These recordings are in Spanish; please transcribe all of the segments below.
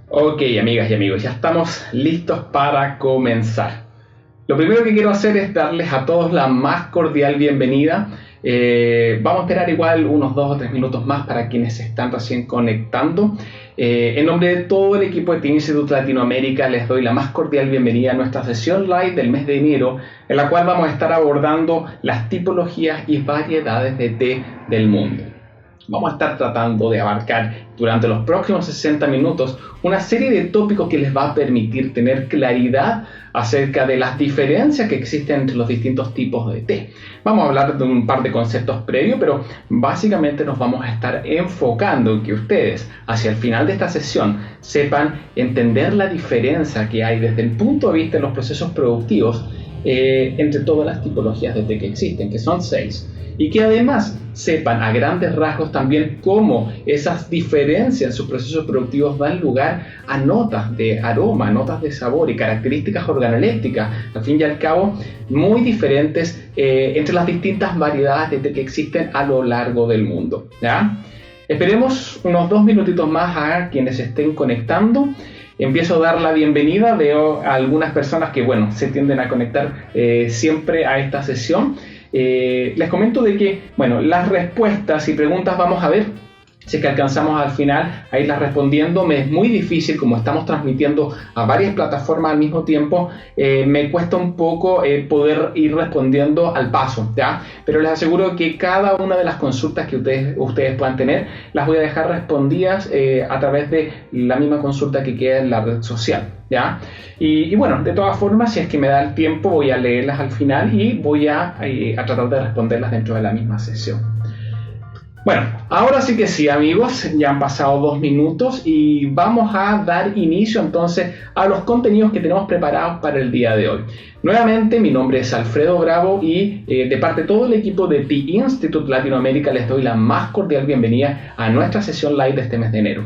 Ok, amigas y amigos, ya estamos listos para comenzar. Lo primero que quiero hacer es darles a todos la más cordial bienvenida. Vamos a esperar igual unos 2 o 3 minutos más para quienes se están recién conectando. En nombre de todo el equipo de Tea Institute Latinoamérica les doy la más cordial bienvenida a nuestra sesión live del mes de enero, en la cual vamos a estar abordando las tipologías y variedades de té del mundo. Vamos a estar tratando de abarcar durante los próximos 60 minutos una serie de tópicos que les va a permitir tener claridad acerca de las diferencias que existen entre los distintos tipos de té. Vamos a hablar de un par de conceptos previos, pero básicamente nos vamos a estar enfocando en que ustedes, hacia el final de esta sesión, sepan entender la diferencia que hay desde el punto de vista de los procesos productivos entre todas las tipologías de té que existen, que son 6. Y que además sepan a grandes rasgos también cómo esas diferencias en sus procesos productivos dan lugar a notas de aroma, notas de sabor y características organolépticas, al fin y al cabo, muy diferentes entre las distintas variedades de té que existen a lo largo del mundo, ¿ya? Esperemos unos 2 minutitos más a quienes se estén conectando. Empiezo a dar la bienvenida, veo a algunas personas que, se tienden a conectar siempre a esta sesión. Les comento de que, las respuestas y preguntas vamos a ver si es que alcanzamos al final a irlas respondiendo. Me es muy difícil, como estamos transmitiendo a varias plataformas al mismo tiempo, me cuesta un poco poder ir respondiendo al paso, ¿ya? Pero les aseguro que cada una de las consultas que ustedes puedan tener, las voy a dejar respondidas a través de la misma consulta que queda en la red social, ¿ya? Y de todas formas, si es que me da el tiempo, voy a leerlas al final y voy a tratar de responderlas dentro de la misma sesión. Ahora sí que sí, amigos, ya han pasado 2 minutos y vamos a dar inicio entonces a los contenidos que tenemos preparados para el día de hoy. Nuevamente, mi nombre es Alfredo Bravo y de parte de todo el equipo de Tea Institute Latinoamérica les doy la más cordial bienvenida a nuestra sesión live de este mes de enero.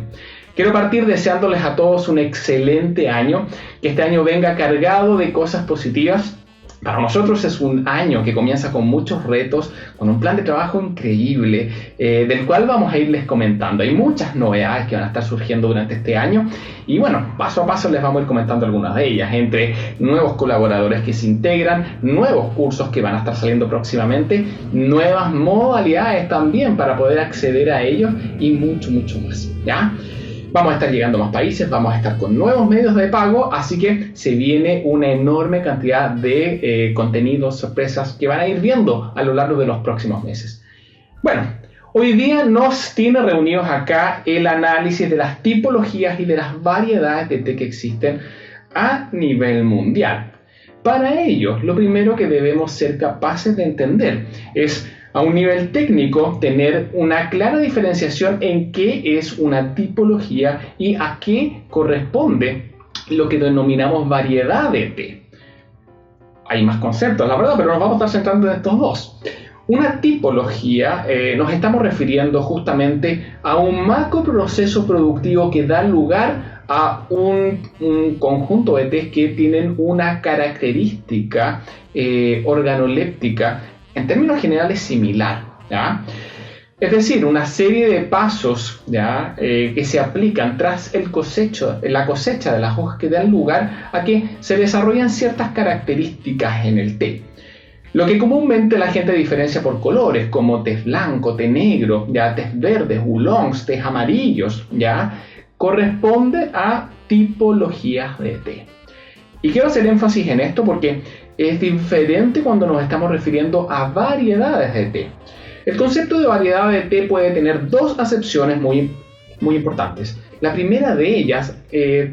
Quiero partir deseándoles a todos un excelente año, que este año venga cargado de cosas positivas. Para nosotros es un año que comienza con muchos retos, con un plan de trabajo increíble, del cual vamos a irles comentando. Hay muchas novedades que van a estar surgiendo durante este año y paso a paso les vamos a ir comentando algunas de ellas, entre nuevos colaboradores que se integran, nuevos cursos que van a estar saliendo próximamente, nuevas modalidades también para poder acceder a ellos y mucho más, ¿ya? Vamos a estar llegando a más países, vamos a estar con nuevos medios de pago, así que se viene una enorme cantidad de contenidos, sorpresas que van a ir viendo a lo largo de los próximos meses. Hoy día nos tiene reunidos acá el análisis de las tipologías y de las variedades de té que existen a nivel mundial. Para ello, lo primero que debemos ser capaces de entender es, a un nivel técnico, tener una clara diferenciación en qué es una tipología y a qué corresponde lo que denominamos variedad de té. Hay más conceptos, la verdad, pero nos vamos a estar centrando en estos dos. Una tipología, nos estamos refiriendo justamente a un macroproceso productivo que da lugar a un conjunto de tés que tienen una característica organoléptica en términos generales similar, ¿ya? Es decir, una serie de pasos, ¿ya? Que se aplican tras la cosecha de las hojas que dan lugar a que se desarrollan ciertas características en el té. Lo que comúnmente la gente diferencia por colores, como tés blanco, té negro, ¿ya? Tés verdes, oolongs, tés amarillos, ¿ya? Corresponde a tipologías de té. Y quiero hacer énfasis en esto porque es diferente cuando nos estamos refiriendo a variedades de té. El concepto de variedad de té puede tener 2 acepciones muy importantes. La primera de ellas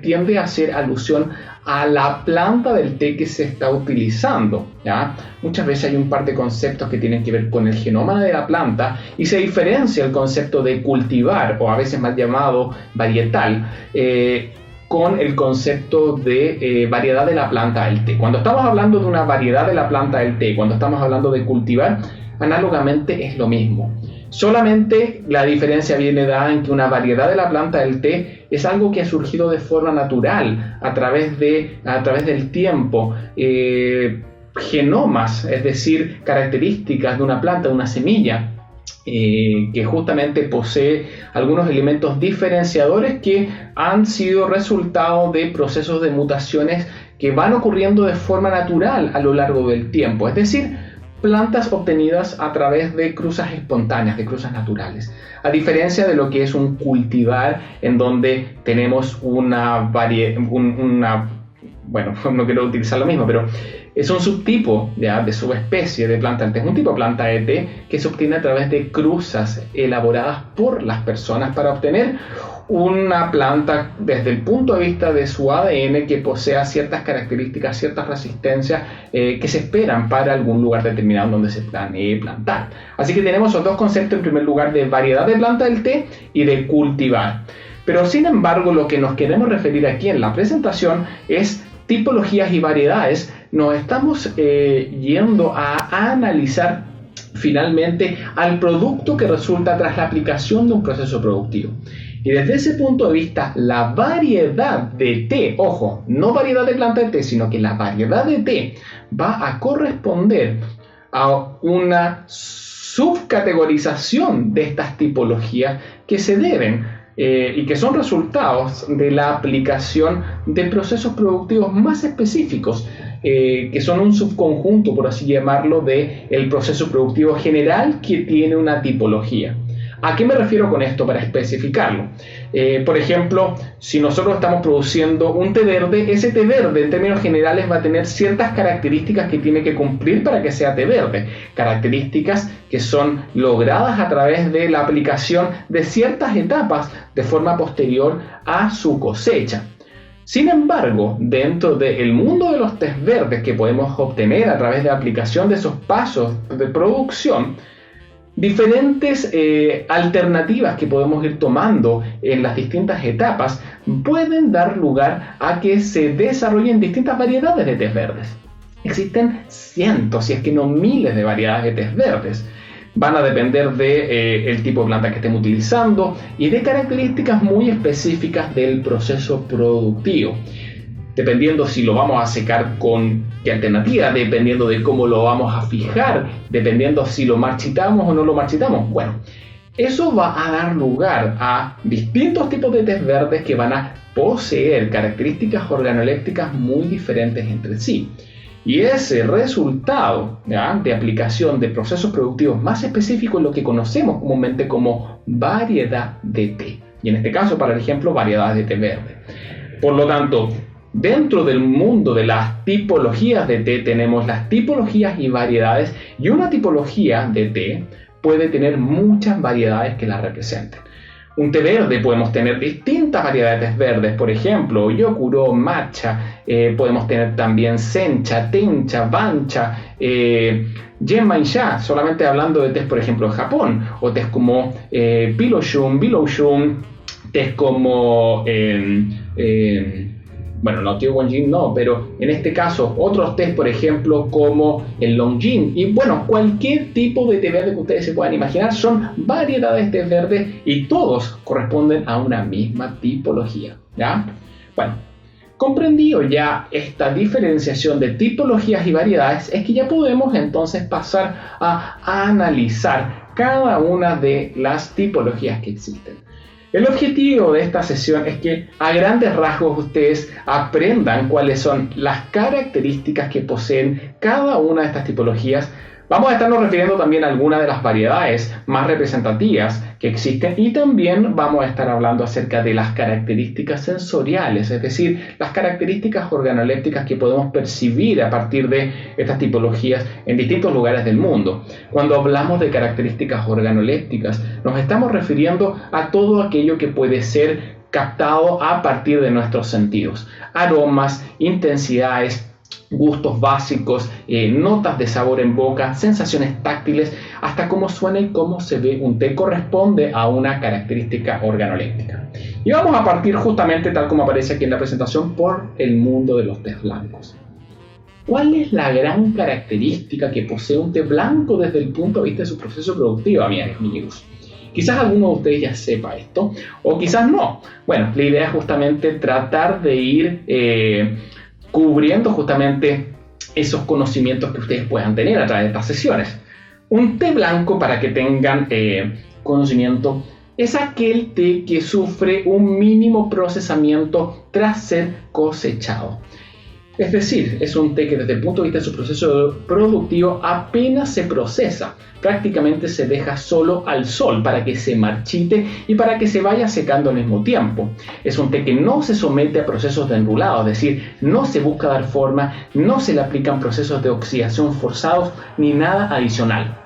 tiende a hacer alusión a la planta del té que se está utilizando, ¿ya? Muchas veces hay un par de conceptos que tienen que ver con el genoma de la planta y se diferencia el concepto de cultivar, o a veces más llamado varietal, con el concepto de variedad de la planta del té. Cuando estamos hablando de una variedad de la planta del té, cuando estamos hablando de cultivar, análogamente es lo mismo. Solamente la diferencia viene dada en que una variedad de la planta del té es algo que ha surgido de forma natural a través del tiempo. Genomas, es decir, características de una planta, de una semilla, que justamente posee algunos elementos diferenciadores que han sido resultado de procesos de mutaciones que van ocurriendo de forma natural a lo largo del tiempo, es decir, plantas obtenidas a través de cruzas espontáneas, de cruzas naturales, a diferencia de lo que es un cultivar en donde tenemos bueno, no quiero utilizar lo mismo, pero es un subtipo ¿ya? de subespecie de planta del té, es un tipo de planta de té que se obtiene a través de cruzas elaboradas por las personas para obtener una planta desde el punto de vista de su ADN que posea ciertas características, ciertas resistencias que se esperan para algún lugar determinado donde se planee plantar. Así que tenemos esos dos conceptos, en primer lugar, de variedad de planta del té y de cultivar. Pero sin embargo, lo que nos queremos referir aquí en la presentación es tipologías y variedades. Nos estamos yendo a analizar finalmente al producto que resulta tras la aplicación de un proceso productivo. Y desde ese punto de vista, la variedad de té, ojo, no variedad de planta de té, sino que la variedad de té va a corresponder a una subcategorización de estas tipologías que se deben y que son resultados de la aplicación de procesos productivos más específicos, que son un subconjunto, por así llamarlo, del proceso productivo general que tiene una tipología. ¿A qué me refiero con esto para especificarlo? Por ejemplo, si nosotros estamos produciendo un té verde, ese té verde en términos generales va a tener ciertas características que tiene que cumplir para que sea té verde, características que son logradas a través de la aplicación de ciertas etapas de forma posterior a su cosecha. Sin embargo, dentro del mundo de los tés verdes que podemos obtener a través de la aplicación de esos pasos de producción, diferentes alternativas que podemos ir tomando en las distintas etapas pueden dar lugar a que se desarrollen distintas variedades de tés verdes. Existen cientos, si es que no miles de variedades de tés verdes. Van a depender del tipo de planta que estén utilizando y de características muy específicas del proceso productivo. Dependiendo si lo vamos a secar con qué alternativa, dependiendo de cómo lo vamos a fijar, dependiendo si lo marchitamos o no lo marchitamos. Bueno, eso va a dar lugar a distintos tipos de tés verdes que van a poseer características organolépticas muy diferentes entre sí. Y ese resultado ¿ya? de aplicación de procesos productivos más específicos es lo que conocemos comúnmente como variedad de té. Y en este caso, para el ejemplo, variedades de té verde. Por lo tanto, dentro del mundo de las tipologías de té tenemos las tipologías y variedades, y una tipología de té puede tener muchas variedades que la representen. Un té verde podemos tener distintas variedades de tés verdes, por ejemplo, Yokuro, Matcha, podemos tener también Sencha, Tencha, Bancha, Genmaicha, solamente hablando de tés, por ejemplo, de Japón, o tés como Biloshun, tés como bueno, no Tio Wanjin no, pero en este caso otros tés, por ejemplo, como el Longjing, y bueno, cualquier tipo de té verde que ustedes se puedan imaginar, son variedades de té verde y todos corresponden a una misma tipología, ¿ya? Bueno, comprendido ya esta diferenciación de tipologías y variedades, es que ya podemos entonces pasar a analizar cada una de las tipologías que existen. El objetivo de esta sesión es que a grandes rasgos ustedes aprendan cuáles son las características que poseen cada una de estas tipologías. Vamos a estarnos refiriendo también a algunas de las variedades más representativas que existen y también vamos a estar hablando acerca de las características sensoriales, es decir, las características organolépticas que podemos percibir a partir de estas tipologías en distintos lugares del mundo. Cuando hablamos de características organolépticas, nos estamos refiriendo a todo aquello que puede ser captado a partir de nuestros sentidos: aromas, intensidades, gustos básicos, notas de sabor en boca, sensaciones táctiles, hasta cómo suena y cómo se ve un té corresponde a una característica organoléptica. Y vamos a partir justamente, tal como aparece aquí en la presentación, por el mundo de los tés blancos. ¿Cuál es la gran característica que posee un té blanco desde el punto de vista de su proceso productivo, amigos? Quizás alguno de ustedes ya sepa esto, o quizás no. Bueno, la idea es justamente tratar de ir cubriendo justamente esos conocimientos que ustedes puedan tener a través de estas sesiones. Un té blanco, para que tengan conocimiento, es aquel té que sufre un mínimo procesamiento tras ser cosechado. Es decir, es un té que desde el punto de vista de su proceso productivo apenas se procesa, prácticamente se deja solo al sol para que se marchite y para que se vaya secando al mismo tiempo. Es un té que no se somete a procesos de enrulado, es decir, no se busca dar forma, no se le aplican procesos de oxidación forzados ni nada adicional.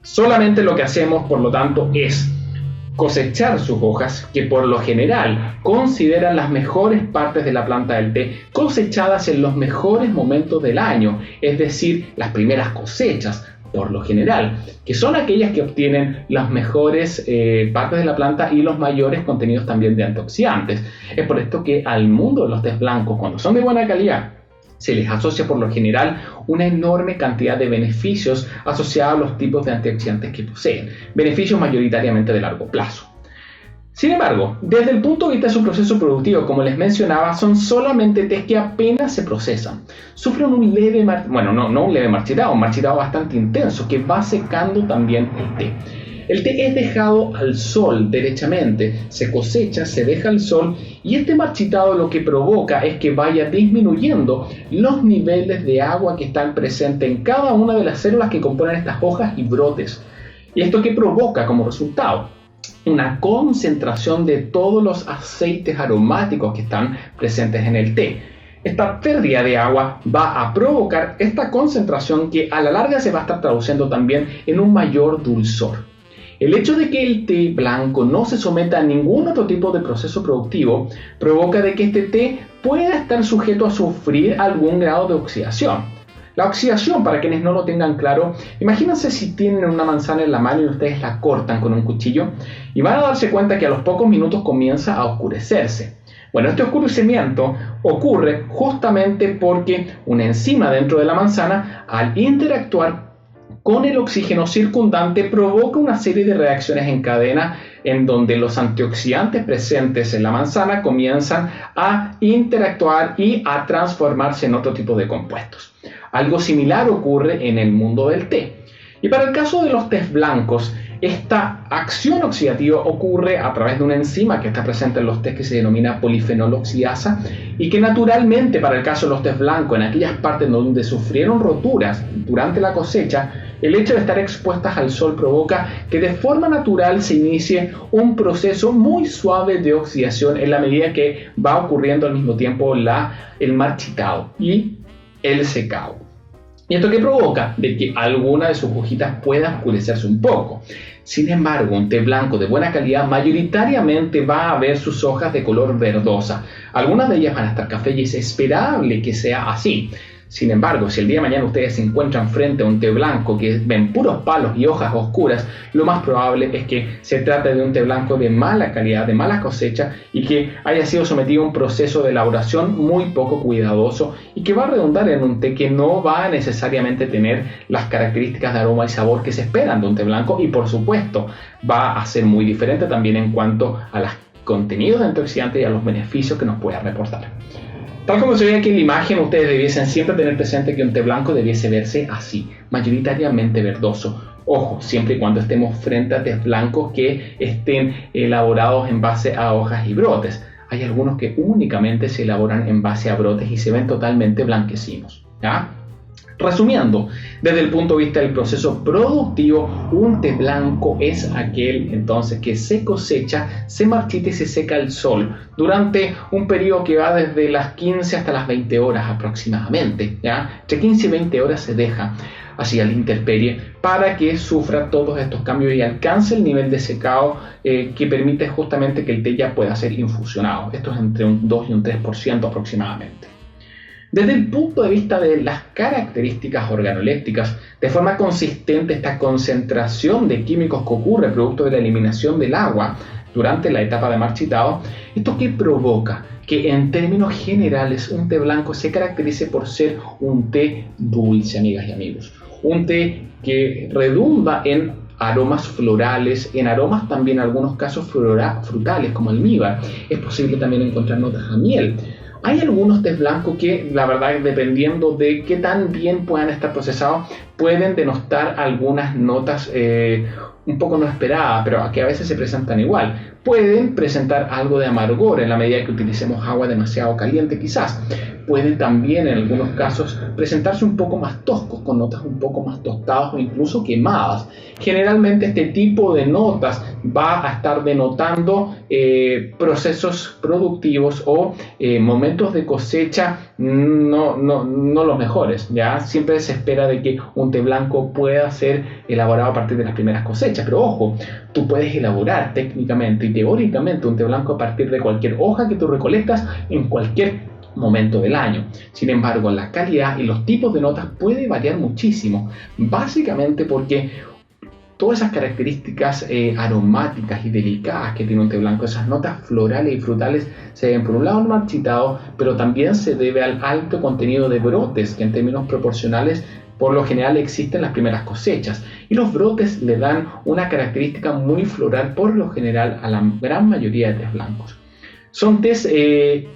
Solamente lo que hacemos, por lo tanto, es cosechar sus hojas, que por lo general consideran las mejores partes de la planta del té, cosechadas en los mejores momentos del año, es decir, las primeras cosechas, por lo general, que son aquellas que obtienen las mejores partes de la planta y los mayores contenidos también de antioxidantes. Es por esto que al mundo de los tés blancos, cuando son de buena calidad, se les asocia por lo general una enorme cantidad de beneficios asociados a los tipos de antioxidantes que poseen, beneficios mayoritariamente de largo plazo. Sin embargo, desde el punto de vista de su proceso productivo, como les mencionaba, son solamente tés que apenas se procesan. Sufren un leve, no un leve marchitado, un marchitado bastante intenso que va secando también el té. El té es dejado al sol derechamente, se cosecha, se deja al sol y este marchitado lo que provoca es que vaya disminuyendo los niveles de agua que están presentes en cada una de las células que componen estas hojas y brotes. ¿Y esto qué provoca como resultado? Una concentración de todos los aceites aromáticos que están presentes en el té. Esta pérdida de agua va a provocar esta concentración que a la larga se va a estar traduciendo también en un mayor dulzor. El hecho de que el té blanco no se someta a ningún otro tipo de proceso productivo provoca de que este té pueda estar sujeto a sufrir algún grado de oxidación. La oxidación, para quienes no lo tengan claro, imagínense si tienen una manzana en la mano y ustedes la cortan con un cuchillo y van a darse cuenta que a los pocos minutos comienza a oscurecerse. Bueno, este oscurecimiento ocurre justamente porque una enzima dentro de la manzana, al interactuar con el oxígeno circundante, provoca una serie de reacciones en cadena en donde los antioxidantes presentes en la manzana comienzan a interactuar y a transformarse en otro tipo de compuestos. Algo similar ocurre en el mundo del té. Y para el caso de los tés blancos, esta acción oxidativa ocurre a través de una enzima que está presente en los tés que se denomina polifenol oxidasa y que naturalmente para el caso de los tés blancos, en aquellas partes donde sufrieron roturas durante la cosecha, el hecho de estar expuestas al sol provoca que de forma natural se inicie un proceso muy suave de oxidación en la medida que va ocurriendo al mismo tiempo el marchitado y el secado. ¿Y esto qué provoca? De que alguna de sus hojitas pueda oscurecerse un poco. Sin embargo, un té blanco de buena calidad mayoritariamente va a ver sus hojas de color verdosa. Algunas de ellas van a estar café y es esperable que sea así. Sin embargo, si el día de mañana ustedes se encuentran frente a un té blanco que ven puros palos y hojas oscuras, lo más probable es que se trate de un té blanco de mala calidad, de mala cosecha y que haya sido sometido a un proceso de elaboración muy poco cuidadoso y que va a redundar en un té que no va a necesariamente tener las características de aroma y sabor que se esperan de un té blanco y por supuesto va a ser muy diferente también en cuanto a los contenidos de antioxidantes y a los beneficios que nos pueda reportar. Tal como se ve aquí en la imagen, ustedes debiesen siempre tener presente que un té blanco debiese verse así, mayoritariamente verdoso. Ojo, siempre y cuando estemos frente a tés blancos que estén elaborados en base a hojas y brotes. Hay algunos que únicamente se elaboran en base a brotes y se ven totalmente blanquecinos, ¿ya? Resumiendo, desde el punto de vista del proceso productivo, un té blanco es aquel entonces que se cosecha, se marchita y se seca al sol durante un periodo que va desde las 15 hasta las 20 horas aproximadamente, ¿ya? Entre 15 y 20 horas se deja así a la intemperie para que sufra todos estos cambios y alcance el nivel de secado que permite justamente que el té ya pueda ser infusionado. Esto es entre un 2 y un 3% aproximadamente. Desde el punto de vista de las características organolépticas, de forma consistente esta concentración de químicos que ocurre producto de la eliminación del agua durante la etapa de marchitado, ¿esto qué provoca? Que en términos generales un té blanco se caracterice por ser un té dulce, amigas y amigos. Un té que redunda en aromas florales, en aromas también en algunos casos frutales como almíbar. Es posible también encontrar notas a miel. Hay algunos tés blancos que, la verdad, dependiendo de qué tan bien puedan estar procesados, pueden denotar algunas notas un poco no esperadas, pero que a veces se presentan igual. Pueden presentar algo de amargor en la medida que utilicemos agua demasiado caliente quizás. Pueden también en algunos casos presentarse un poco más toscos, con notas un poco más tostadas o incluso quemadas. Generalmente este tipo de notas va a estar denotando procesos productivos o momentos de cosecha no los mejores, ¿ya? Siempre se espera de que un té blanco pueda ser elaborado a partir de las primeras cosechas, pero ojo, tú puedes elaborar técnicamente y teóricamente un té blanco a partir de cualquier hoja que tú recolectas en cualquier momento del año. Sin embargo, la calidad y los tipos de notas puede variar muchísimo, básicamente porque todas esas características aromáticas y delicadas que tiene un té blanco, esas notas florales y frutales, se ven por un lado al marchitado, pero también se debe al alto contenido de brotes que en términos proporcionales por lo general existen en las primeras cosechas, y los brotes le dan una característica muy floral por lo general a la gran mayoría de tés blancos. Son tés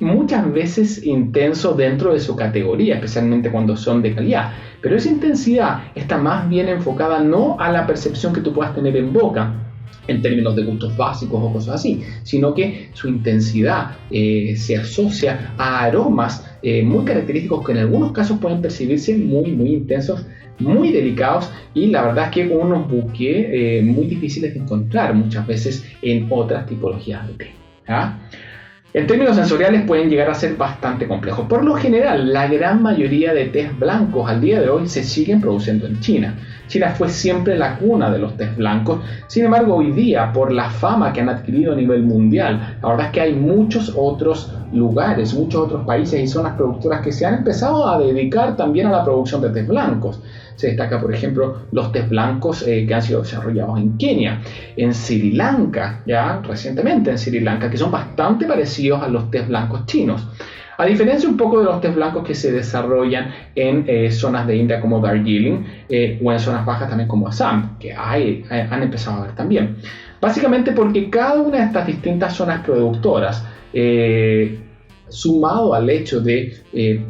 muchas veces intensos dentro de su categoría, especialmente cuando son de calidad, pero esa intensidad está más bien enfocada no a la percepción que tú puedas tener en boca, en términos de gustos básicos o cosas así, sino que su intensidad se asocia a aromas muy característicos que en algunos casos pueden percibirse muy intensos, muy delicados, y la verdad es que unos buques muy difíciles de encontrar muchas veces en otras tipologías de té. En términos sensoriales pueden llegar a ser bastante complejos. Por lo general, la gran mayoría de tés blancos al día de hoy se siguen produciendo en China. China fue siempre la cuna de los tés blancos. Sin embargo, hoy día, por la fama que han adquirido a nivel mundial, la verdad es que hay muchos otros lugares, muchos otros países y zonas productoras que se han empezado a dedicar también a la producción de tés blancos. Se destaca, por ejemplo, los tés blancos que han sido desarrollados en Kenia, en Sri Lanka, ya recientemente en Sri Lanka, que son bastante parecidos a los tés blancos chinos. A diferencia un poco de los tés blancos que se desarrollan en zonas de India como Darjeeling o en zonas bajas también como Assam, que han empezado a ver también. Básicamente porque cada una de estas distintas zonas productoras, sumado al hecho de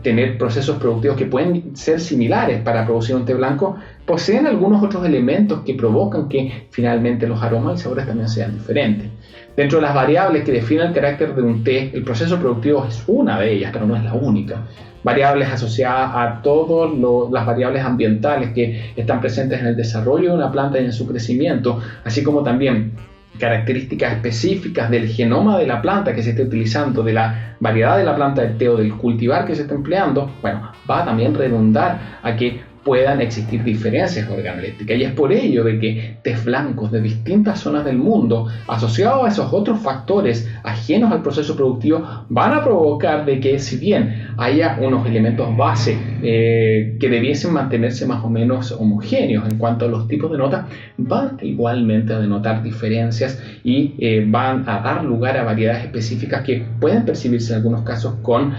tener procesos productivos que pueden ser similares para producir un té blanco, poseen algunos otros elementos que provocan que finalmente los aromas y sabores también sean diferentes. Dentro de las variables que definen el carácter de un té, el proceso productivo es una de ellas, pero no es la única. Variables asociadas a todas las variables ambientales que están presentes en el desarrollo de una planta y en su crecimiento, así como también características específicas del genoma de la planta que se esté utilizando, de la variedad de la planta del té o del cultivar que se esté empleando, bueno, va a también redundar a que puedan existir diferencias organolépticas, y es por ello de que tés blancos de distintas zonas del mundo, asociados a esos otros factores ajenos al proceso productivo, van a provocar de que, si bien haya unos elementos base que debiesen mantenerse más o menos homogéneos en cuanto a los tipos de notas, van igualmente a denotar diferencias y van a dar lugar a variedades específicas que pueden percibirse en algunos casos con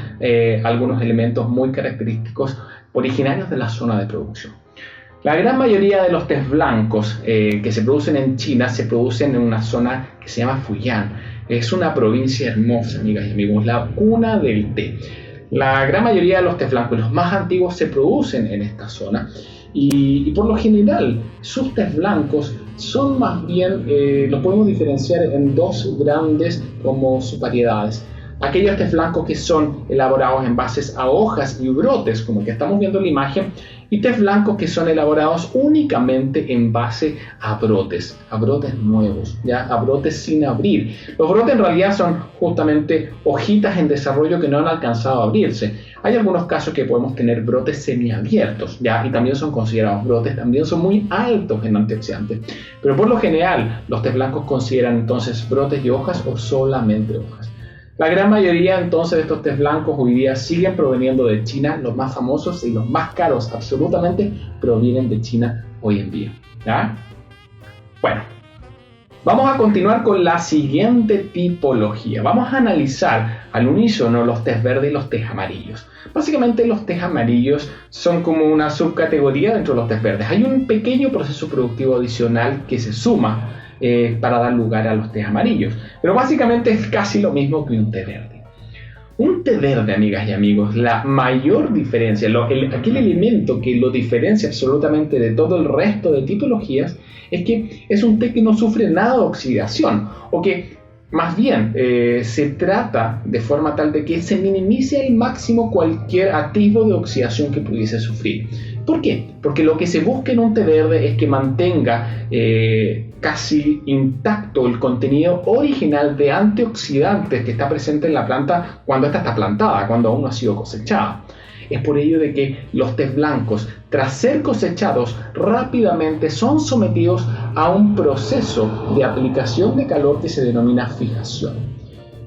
algunos elementos muy característicos originarios de la zona de producción. La gran mayoría de los tés blancos que se producen en China se producen en una zona que se llama Fujian. Es una provincia hermosa, amigas y amigos, la cuna del té. La gran mayoría de los tés blancos, los más antiguos, se producen en esta zona y por lo general sus tés blancos son más bien, los podemos diferenciar en dos grandes como subvariedades. Aquellos tés blancos que son elaborados en bases a hojas y brotes, como el que estamos viendo en la imagen, y tés blancos que son elaborados únicamente en base a brotes nuevos, ¿ya? A brotes sin abrir. Los brotes en realidad son justamente hojitas en desarrollo que no han alcanzado a abrirse. Hay algunos casos que podemos tener brotes semiabiertos, ¿ya? Y también son considerados brotes, también son muy altos en antioxidantes. Pero por lo general, los tés blancos consideran entonces brotes y hojas o solamente hojas. La gran mayoría entonces de estos tés blancos hoy día siguen proveniendo de China. Los más famosos y los más caros absolutamente provienen de China hoy en día, ¿ya? Bueno, vamos a continuar con la siguiente tipología. Vamos a analizar al unísono los tés verdes y los tés amarillos. Básicamente los tés amarillos son como una subcategoría dentro de los tés verdes. Hay un pequeño proceso productivo adicional que se suma para dar lugar a los tés amarillos, pero básicamente es casi lo mismo que un té verde. Un té verde, amigas y amigos, la mayor diferencia, aquel elemento que lo diferencia absolutamente de todo el resto de tipologías, es que es un té que no sufre nada de oxidación, o que más bien se trata de forma tal de que se minimice al máximo cualquier atisbo de oxidación que pudiese sufrir. ¿Por qué? Porque lo que se busca en un té verde es que mantenga casi intacto el contenido original de antioxidantes que está presente en la planta cuando ésta está plantada, cuando aún no ha sido cosechada. Es por ello de que los tés blancos, tras ser cosechados, rápidamente son sometidos a un proceso de aplicación de calor que se denomina fijación.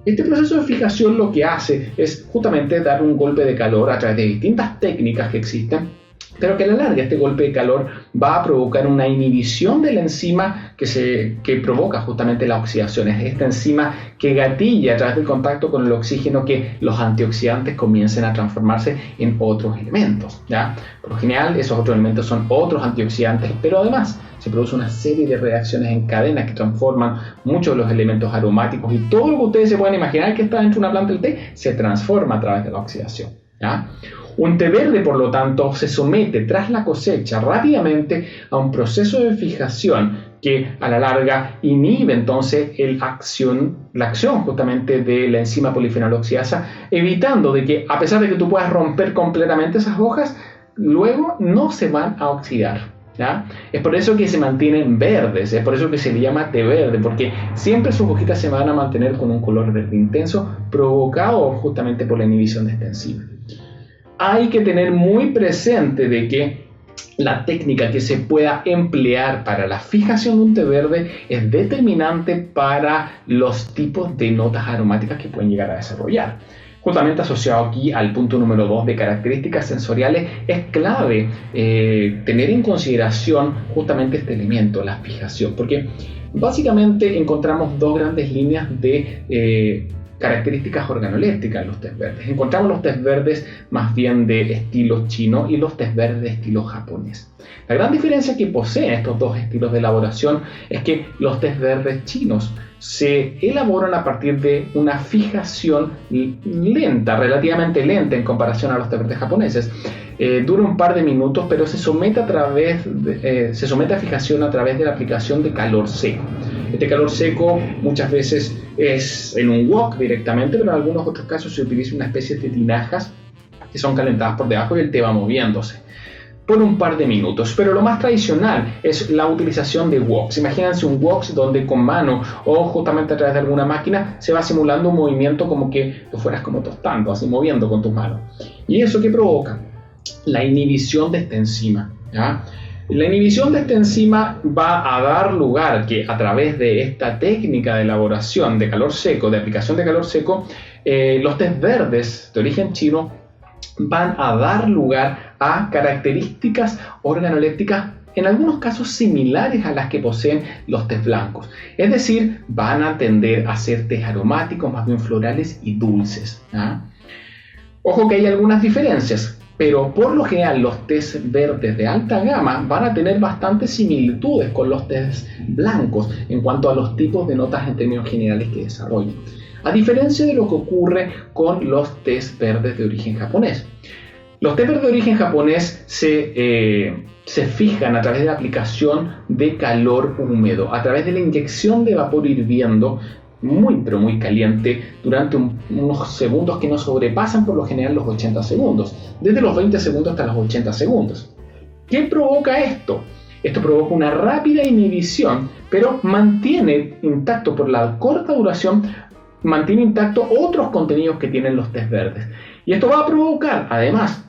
Este proceso de fijación lo que hace es justamente dar un golpe de calor a través de distintas técnicas que existen, pero que a la larga este golpe de calor va a provocar una inhibición de la enzima que provoca justamente la oxidación. Es esta enzima que gatilla a través del contacto con el oxígeno que los antioxidantes comiencen a transformarse en otros elementos, ¿ya? Por lo general, esos otros elementos son otros antioxidantes, pero además se produce una serie de reacciones en cadena que transforman muchos de los elementos aromáticos, y todo lo que ustedes se pueden imaginar que está dentro de una planta del té se transforma a través de la oxidación, ¿ya? Un té verde, por lo tanto, se somete tras la cosecha rápidamente a un proceso de fijación que a la larga inhibe entonces la acción justamente de la enzima polifenol oxidasa, evitando de que, a pesar de que tú puedas romper completamente esas hojas, luego no se van a oxidar, ¿ya? Es por eso que se mantienen verdes, es por eso que se le llama té verde, porque siempre sus hojitas se van a mantener con un color verde intenso, provocado justamente por la inhibición de esta enzima. Hay que tener muy presente de que la técnica que se pueda emplear para la fijación de un té verde es determinante para los tipos de notas aromáticas que pueden llegar a desarrollar. Justamente asociado aquí al punto número 2 de características sensoriales, es clave tener en consideración justamente este elemento, la fijación, porque básicamente encontramos dos grandes líneas de características organolépticas en los tés verdes. Encontramos los tés verdes más bien de estilo chino y los tés verdes de estilo japonés. La gran diferencia que poseen estos dos estilos de elaboración es que los tés verdes chinos se elaboran a partir de una fijación lenta, relativamente lenta en comparación a los tés verdes japoneses. Dura un par de minutos, pero se somete a fijación a través de la aplicación de calor seco. Este calor seco muchas veces es en un wok directamente, pero en algunos otros casos se utiliza una especie de tinajas que son calentadas por debajo y el té va moviéndose por un par de minutos. Pero lo más tradicional es la utilización de woks. Imagínense un wok donde con mano o justamente a través de alguna máquina se va simulando un movimiento como que lo fueras como tostando, así moviendo con tus manos. ¿Y eso qué provoca? La inhibición de esta enzima, ¿ya? La inhibición de esta enzima va a dar lugar que a través de esta técnica de elaboración de calor seco, de aplicación de calor seco, los tés verdes de origen chino van a dar lugar a características organolépticas en algunos casos similares a las que poseen los tés blancos. Es decir, van a tender a ser tés aromáticos, más bien florales y dulces, ¿ya? Ojo que hay algunas diferencias, pero por lo general los tés verdes de alta gama van a tener bastantes similitudes con los tés blancos en cuanto a los tipos de notas en términos generales que desarrollan, a diferencia de lo que ocurre con los tés verdes de origen japonés. Los tés verdes de origen japonés se fijan a través de la aplicación de calor húmedo, a través de la inyección de vapor hirviendo pero muy caliente durante unos segundos que no sobrepasan por lo general los 80 segundos, desde los 20 segundos hasta los 80 segundos. ¿Qué provoca esto? Esto provoca una rápida inhibición, pero mantiene intacto por la corta duración, mantiene intacto otros contenidos que tienen los tés verdes. Y esto va a provocar, además,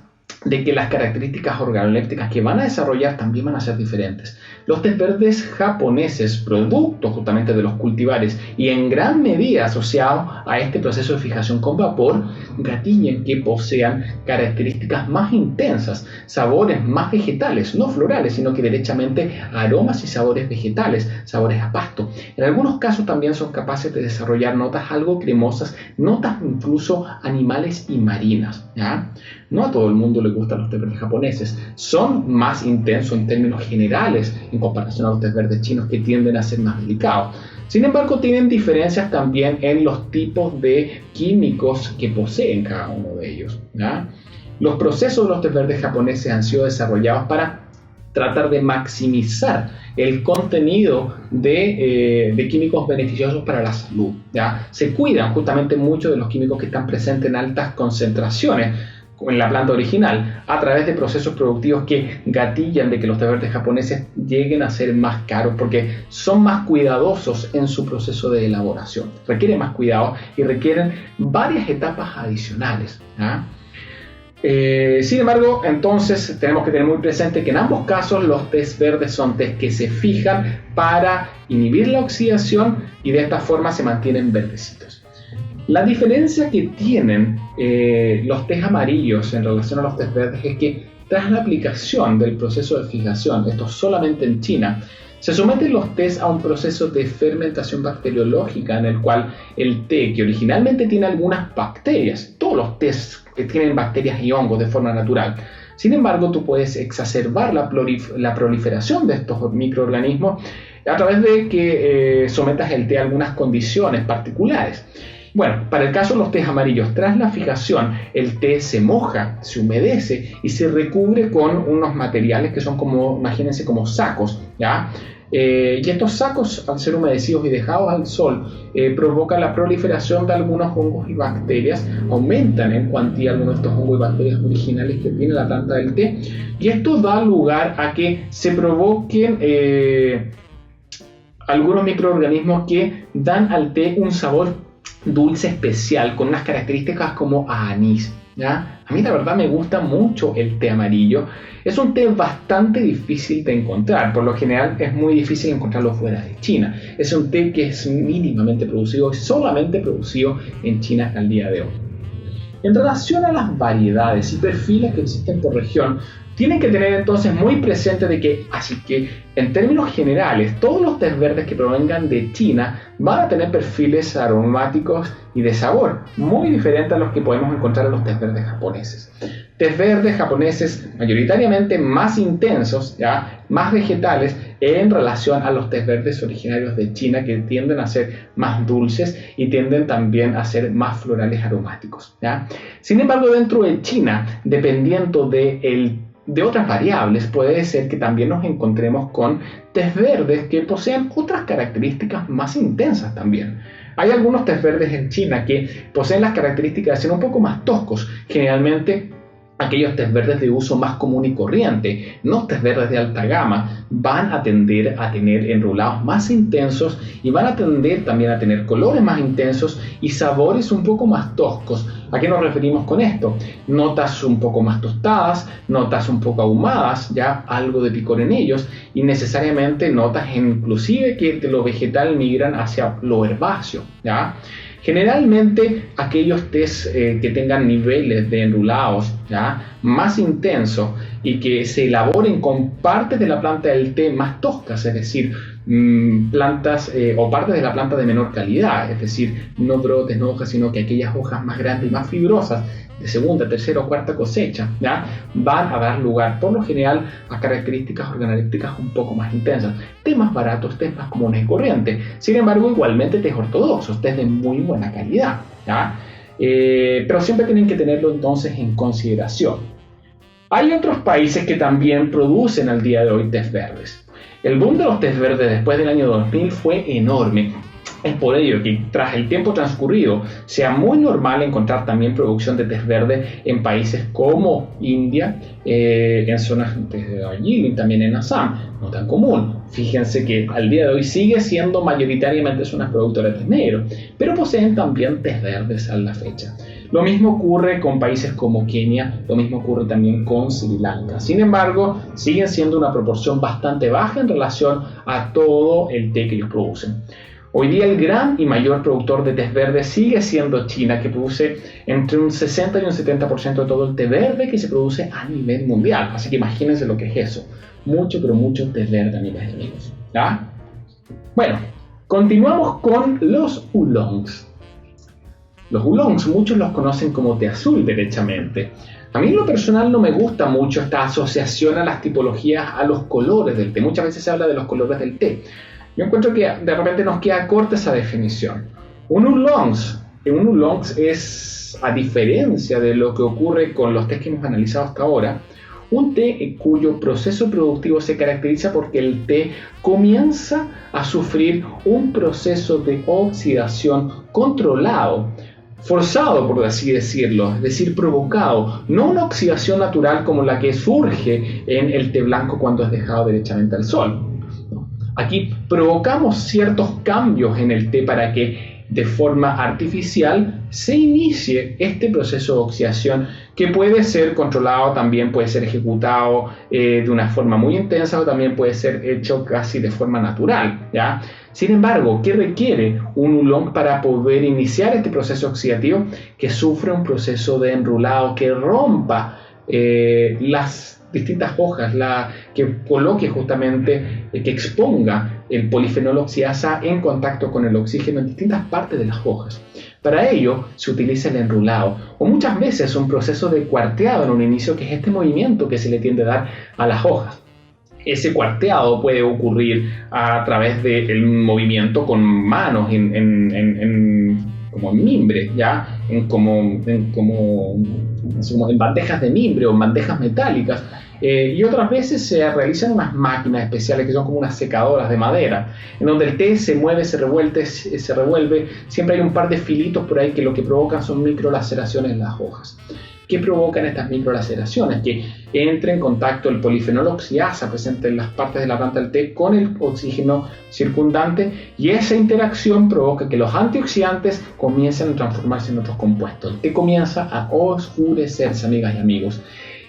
de que las características organolépticas que van a desarrollar también van a ser diferentes. Los tés verdes japoneses, producto justamente de los cultivares y en gran medida asociados a este proceso de fijación con vapor, gatillan que posean características más intensas, sabores más vegetales, no florales, sino que derechamente aromas y sabores vegetales, sabores a pasto. En algunos casos también son capaces de desarrollar notas algo cremosas, notas incluso animales y marinas, ¿ya? No a todo el mundo le gustan los tés verdes japoneses, son más intensos en términos generales en comparación a los tés verdes chinos que tienden a ser más delicados. Sin embargo, tienen diferencias también en los tipos de químicos que poseen cada uno de ellos, ¿ya? Los procesos de los tés verdes japoneses han sido desarrollados para tratar de maximizar el contenido de químicos beneficiosos para la salud, ¿ya? Se cuidan justamente mucho de los químicos que están presentes en altas concentraciones en la planta original a través de procesos productivos que gatillan de que los tés verdes japoneses lleguen a ser más caros porque son más cuidadosos en su proceso de elaboración. Requieren más cuidado y requieren varias etapas adicionales, ¿ya? Sin embargo, entonces tenemos que tener muy presente que en ambos casos los tés verdes son tés que se fijan para inhibir la oxidación y de esta forma se mantienen verdecitos. La diferencia que tienen los tés amarillos en relación a los tés verdes es que tras la aplicación del proceso de fijación, esto solamente en China, se someten los tés a un proceso de fermentación bacteriológica en el cual el té, que originalmente tiene algunas bacterias, todos los tés tienen bacterias y hongos de forma natural. Sin embargo, tú puedes exacerbar la proliferación de estos microorganismos a través de que sometas el té a algunas condiciones particulares. Bueno, para el caso de los tés amarillos, tras la fijación, el té se moja, se humedece y se recubre con unos materiales que son como, imagínense, como sacos, ¿ya? Y estos sacos, al ser humedecidos y dejados al sol, provocan la proliferación de algunos hongos y bacterias, aumentan en cuantía algunos de estos hongos y bacterias originales que tiene la planta del té, y esto da lugar a que se provoquen algunos microorganismos que dan al té un sabor dulce especial, con unas características como a anís, ¿ya? A mí la verdad me gusta mucho el té amarillo. Es un té bastante difícil de encontrar, por lo general es muy difícil encontrarlo fuera de China. Es un té que es mínimamente producido y solamente producido en China al día de hoy. En relación a las variedades y perfiles que existen por región, tienen que tener entonces muy presente de que, así que en términos generales, todos los tés verdes que provengan de China van a tener perfiles aromáticos y de sabor muy diferentes a los que podemos encontrar en los tés verdes japoneses. Tés verdes japoneses mayoritariamente más intensos, ¿ya? Más vegetales en relación a los tés verdes originarios de China, que tienden a ser más dulces y tienden también a ser más florales aromáticos, ¿ya? Sin embargo, dentro de China, dependiendo de otras variables, puede ser que también nos encontremos con tés verdes que poseen otras características más intensas también. Hay algunos tés verdes en China que poseen las características de ser un poco más toscos, generalmente aquellos tés verdes de uso más común y corriente. Los tés verdes de alta gama van a tender a tener enrolados más intensos y van a tender también a tener colores más intensos y sabores un poco más toscos. ¿A qué nos referimos con esto? Notas un poco más tostadas, notas un poco ahumadas, ya algo de picor en ellos, y necesariamente notas inclusive que de lo vegetal migran hacia lo herbáceo, ¿ya? Generalmente aquellos tés que tengan niveles de enrulados, ¿ya?, más intensos y que se elaboren con partes de la planta del té más toscas, es decir, plantas o partes de la planta de menor calidad, es decir, no brotes, no hojas, sino que aquellas hojas más grandes y más fibrosas de segunda, tercera o cuarta cosecha, ¿ya?, van a dar lugar por lo general a características organolépticas un poco más intensas, tés más baratos, tés más comunes y corrientes. Sin embargo, igualmente tés ortodoxos, tés de muy buena calidad, ¿ya? Pero siempre tienen que tenerlo entonces en consideración. Hay otros países que también producen al día de hoy tés verdes. El boom de los tés verdes después del año 2000 fue enorme. Es por ello que tras el tiempo transcurrido sea muy normal encontrar también producción de tés verde en países como India, en zonas de Darjeeling, también en Assam, no tan común. Fíjense que al día de hoy sigue siendo mayoritariamente zonas productoras de tés negro, pero poseen también tés verdes a la fecha. Lo mismo ocurre con países como Kenia, lo mismo ocurre también con Sri Lanka. Sin embargo, siguen siendo una proporción bastante baja en relación a todo el té que ellos producen. Hoy día el gran y mayor productor de tés verdes sigue siendo China, que produce entre un 60 y un 70% de todo el té verde que se produce a nivel mundial. Así que imagínense lo que es eso. Mucho, pero mucho té verde, amigas y amigos, ¿ya? Bueno, continuamos con los oolongs. Los oolongs muchos los conocen como té azul derechamente. A mí en lo personal no me gusta mucho esta asociación a las tipologías, a los colores del té. Muchas veces se habla de los colores del té. Yo encuentro que de repente nos queda corta esa definición. Un oolongs es, a diferencia de lo que ocurre con los tés que hemos analizado hasta ahora, un té cuyo proceso productivo se caracteriza porque el té comienza a sufrir un proceso de oxidación controlado, forzado por así decirlo, es decir, provocado, no una oxidación natural como la que surge en el té blanco cuando es dejado derechamente al sol. Aquí provocamos ciertos cambios en el té para que de forma artificial se inicie este proceso de oxidación que puede ser controlado, también puede ser ejecutado de una forma muy intensa o también puede ser hecho casi de forma natural, ¿ya? Sin embargo, ¿qué requiere un oolong para poder iniciar este proceso oxidativo? Que sufra un proceso de enrulado, que rompa las distintas hojas, que coloque justamente, que exponga el polifenol oxidasa en contacto con el oxígeno en distintas partes de las hojas. Para ello se utiliza el enrulado o muchas veces un proceso de cuarteado en un inicio, que es este movimiento que se le tiende a dar a las hojas. Ese cuarteado puede ocurrir a través del movimiento con manos como en mimbre, ¿ya? Como en bandejas de mimbre o en bandejas metálicas. Y otras veces se realizan unas máquinas especiales que son como unas secadoras de madera, en donde el té se mueve, se revuelve, siempre hay un par de filitos por ahí que lo que provocan son microlaceraciones en las hojas. ¿Qué provocan estas microlaceraciones? Que entre en contacto el polifenol oxidasa presente en las partes de la planta del té con el oxígeno circundante, y esa interacción provoca que los antioxidantes comiencen a transformarse en otros compuestos. El té comienza a oscurecerse, amigas y amigos.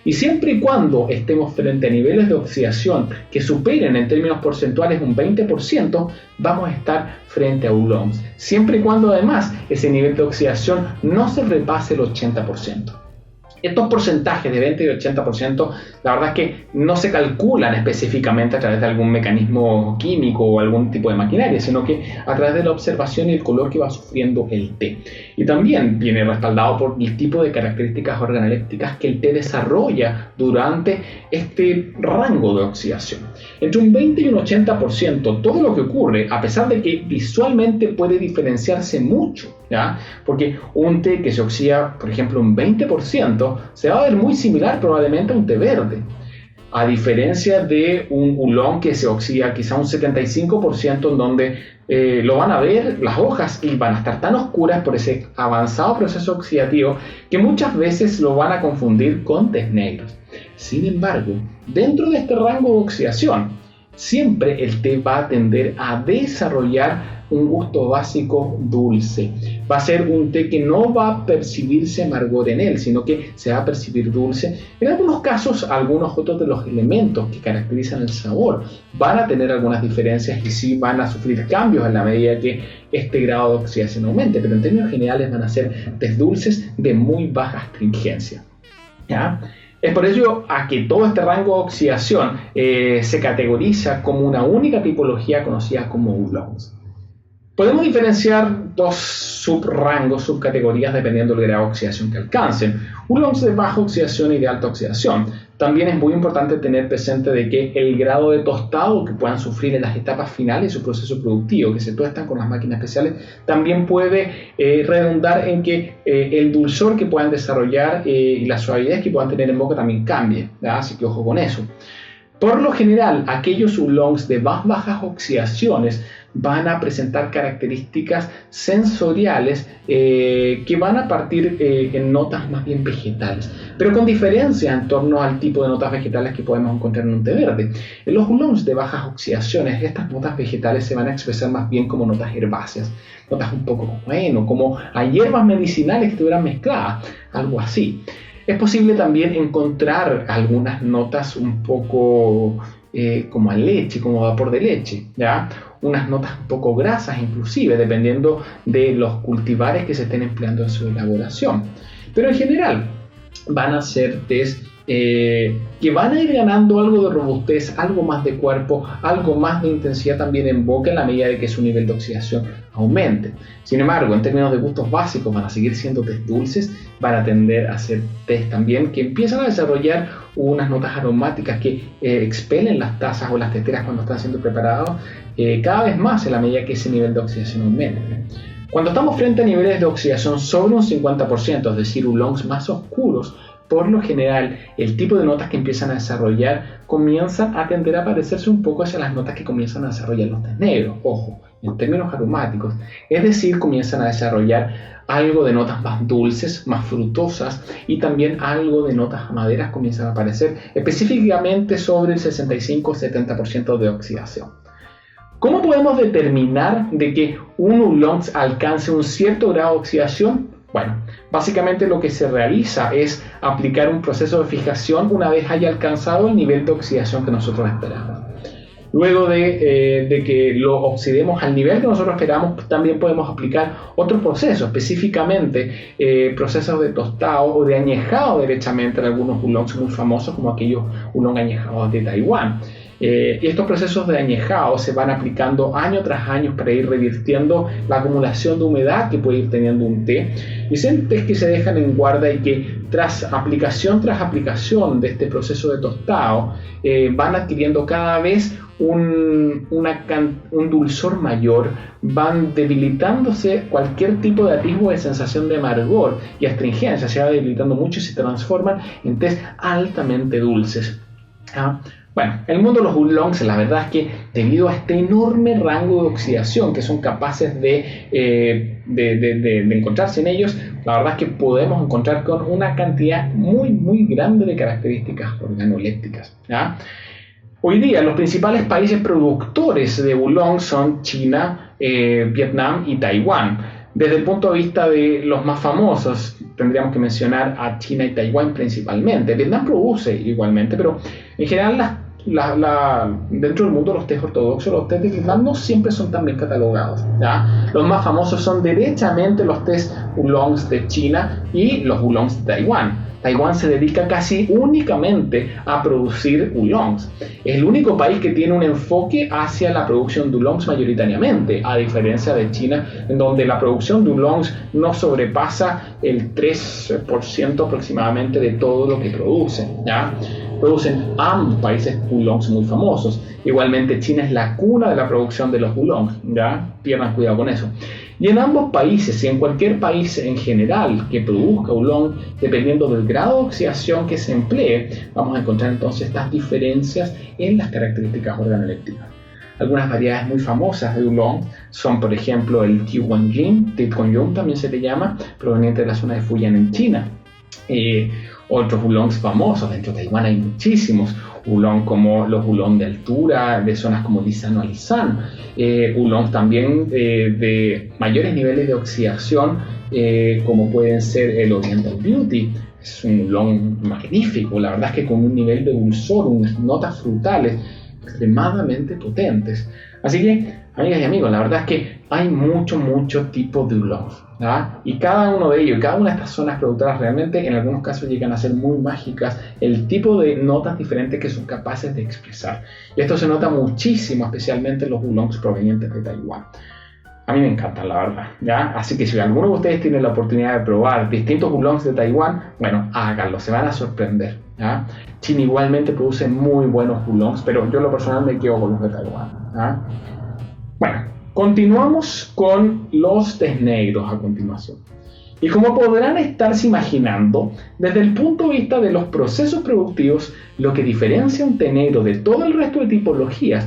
Y siempre y cuando estemos frente a niveles de oxidación que superen en términos porcentuales un 20%, vamos a estar frente a oolongs. Siempre y cuando además ese nivel de oxidación no se repase el 80%. Estos porcentajes de 20 y 80%, la verdad es que no se calculan específicamente a través de algún mecanismo químico o algún tipo de maquinaria, sino que a través de la observación y el color que va sufriendo el té. Y también viene respaldado por el tipo de características organolépticas que el té desarrolla durante este rango de oxidación. Entre un 20 y un 80%, todo lo que ocurre, a pesar de que visualmente puede diferenciarse mucho, ¿ya? Porque un té que se oxida, por ejemplo, un 20%, se va a ver muy similar probablemente a un té verde, a diferencia de un oolong que se oxida quizá un 75%, en donde lo van a ver las hojas y van a estar tan oscuras por ese avanzado proceso oxidativo que muchas veces lo van a confundir con tés negros. Sin embargo, dentro de este rango de oxidación, siempre el té va a tender a desarrollar un gusto básico dulce. Va a ser un té que no va a percibirse amargor en él, sino que se va a percibir dulce. En algunos casos, algunos otros de los elementos que caracterizan el sabor van a tener algunas diferencias y sí van a sufrir cambios en la medida que este grado de oxidación aumente, pero en términos generales van a ser tés dulces de muy baja astringencia, ¿ya? Es por ello a que todo este rango de oxidación se categoriza como una única tipología conocida como oolongs. Podemos diferenciar dos subrangos, subcategorías, dependiendo del grado de oxidación que alcancen. Oolongs de baja oxidación y de alta oxidación. También es muy importante tener presente de que el grado de tostado que puedan sufrir en las etapas finales de su proceso productivo, que se tuestan con las máquinas especiales, también puede redundar en que el dulzor que puedan desarrollar y la suavidad que puedan tener en boca también cambie, ¿verdad? Así que ojo con eso. Por lo general, aquellos oolongs de más bajas oxidaciones van a presentar características sensoriales que van a partir en notas más bien vegetales, pero con diferencia en torno al tipo de notas vegetales que podemos encontrar en un té verde. En los oolongs de bajas oxidaciones, estas notas vegetales se van a expresar más bien como notas herbáceas, notas un poco como a hierbas medicinales que estuvieran mezcladas, algo así. Es posible también encontrar algunas notas un poco como a leche, como vapor de leche, ¿ya? Unas notas un poco grasas inclusive, dependiendo de los cultivares que se estén empleando en su elaboración. Pero en general van a ser tés que van a ir ganando algo de robustez, algo más de cuerpo, algo más de intensidad también en boca en la medida de que su nivel de oxidación aumente. Sin embargo, en términos de gustos básicos, van a seguir siendo test dulces, van a tender a ser test también que empiezan a desarrollar unas notas aromáticas que expelen las tazas o las teteras cuando están siendo preparados cada vez más en la medida que ese nivel de oxidación aumente. Cuando estamos frente a niveles de oxidación sobre un 50%, es decir, oolongs más oscuros, por lo general, el tipo de notas que empiezan a desarrollar comienzan a tender a parecerse un poco hacia las notas que comienzan a desarrollar los tés negros, ojo, en términos aromáticos, es decir, comienzan a desarrollar algo de notas más dulces, más frutosas y también algo de notas maderas comienzan a aparecer, específicamente sobre el 65-70% de oxidación. ¿Cómo podemos determinar de que un oolong alcance un cierto grado de oxidación? Bueno, básicamente lo que se realiza es aplicar un proceso de fijación una vez haya alcanzado el nivel de oxidación que nosotros esperamos. Luego de que lo oxidemos al nivel que nosotros esperamos, también podemos aplicar otro proceso, específicamente procesos de tostado o de añejado derechamente en algunos oolongs muy famosos como aquellos oolong añejados de Taiwán. Y estos procesos de añejado se van aplicando año tras año para ir revirtiendo la acumulación de humedad que puede ir teniendo un té. Y son tés que se dejan en guarda y que tras aplicación de este proceso de tostado van adquiriendo cada vez un dulzor mayor, van debilitándose cualquier tipo de atisbo de sensación de amargor y astringencia, se va debilitando mucho y se transforman en tés altamente dulces. Bueno, el mundo de los oolongs, la verdad es que debido a este enorme rango de oxidación que son capaces de encontrarse en ellos, la verdad es que podemos encontrar con una cantidad muy grande de características organolépticas. Hoy día los principales países productores de oolong son China, Vietnam y Taiwán. Desde el punto de vista de los más famosos, tendríamos que mencionar a China y Taiwán principalmente. Vietnam produce igualmente, pero en general dentro del mundo los tés ortodoxos, los tés de Vietnam no siempre son tan bien catalogados. Los más famosos son derechamente los tés oolongs de China y los oolongs de Taiwán. Taiwán se dedica casi únicamente a producir oolongs. Es el único país que tiene un enfoque hacia la producción de oolongs mayoritariamente, a diferencia de China, en donde la producción de oolongs no sobrepasa el 3% aproximadamente de todo lo que producen. Producen ambos países oolongs muy famosos. Igualmente China es la cuna de la producción de los oolongs. Pierdan cuidado con eso. Y en ambos países, y en cualquier país en general que produzca oolong, dependiendo del grado de oxidación que se emplee, vamos a encontrar entonces estas diferencias en las características organolépticas. Algunas variedades muy famosas de oolong son, por ejemplo, el Tiwanjin, Titcongyun también se le llama, proveniente de la zona de Fujian en China. Otros oolongs famosos, dentro de Taiwán hay muchísimos oolong, como los oolong de altura, de zonas como Lisan o Alishan, oolong también de mayores niveles de oxidación, como pueden ser el Oriental Beauty. Es un oolong magnífico, la verdad es que con un nivel de dulzor, unas notas frutales extremadamente potentes. Así que, amigas y amigos, la verdad es que hay mucho tipo de oolong, y cada uno de ellos, cada una de estas zonas productoras realmente en algunos casos llegan a ser muy mágicas el tipo de notas diferentes que son capaces de expresar. Y esto se nota muchísimo, especialmente en los oolongs provenientes de Taiwán. A mí me encantan, la verdad, Así que si alguno de ustedes tiene la oportunidad de probar distintos oolongs de Taiwán, bueno, háganlo, se van a sorprender. China igualmente produce muy buenos oolongs, pero yo en lo personal me quedo con los de Taiwán. Bueno, continuamos con los tés negros a continuación. Y como podrán estarse imaginando, desde el punto de vista de los procesos productivos, lo que diferencia un té negro de todo el resto de tipologías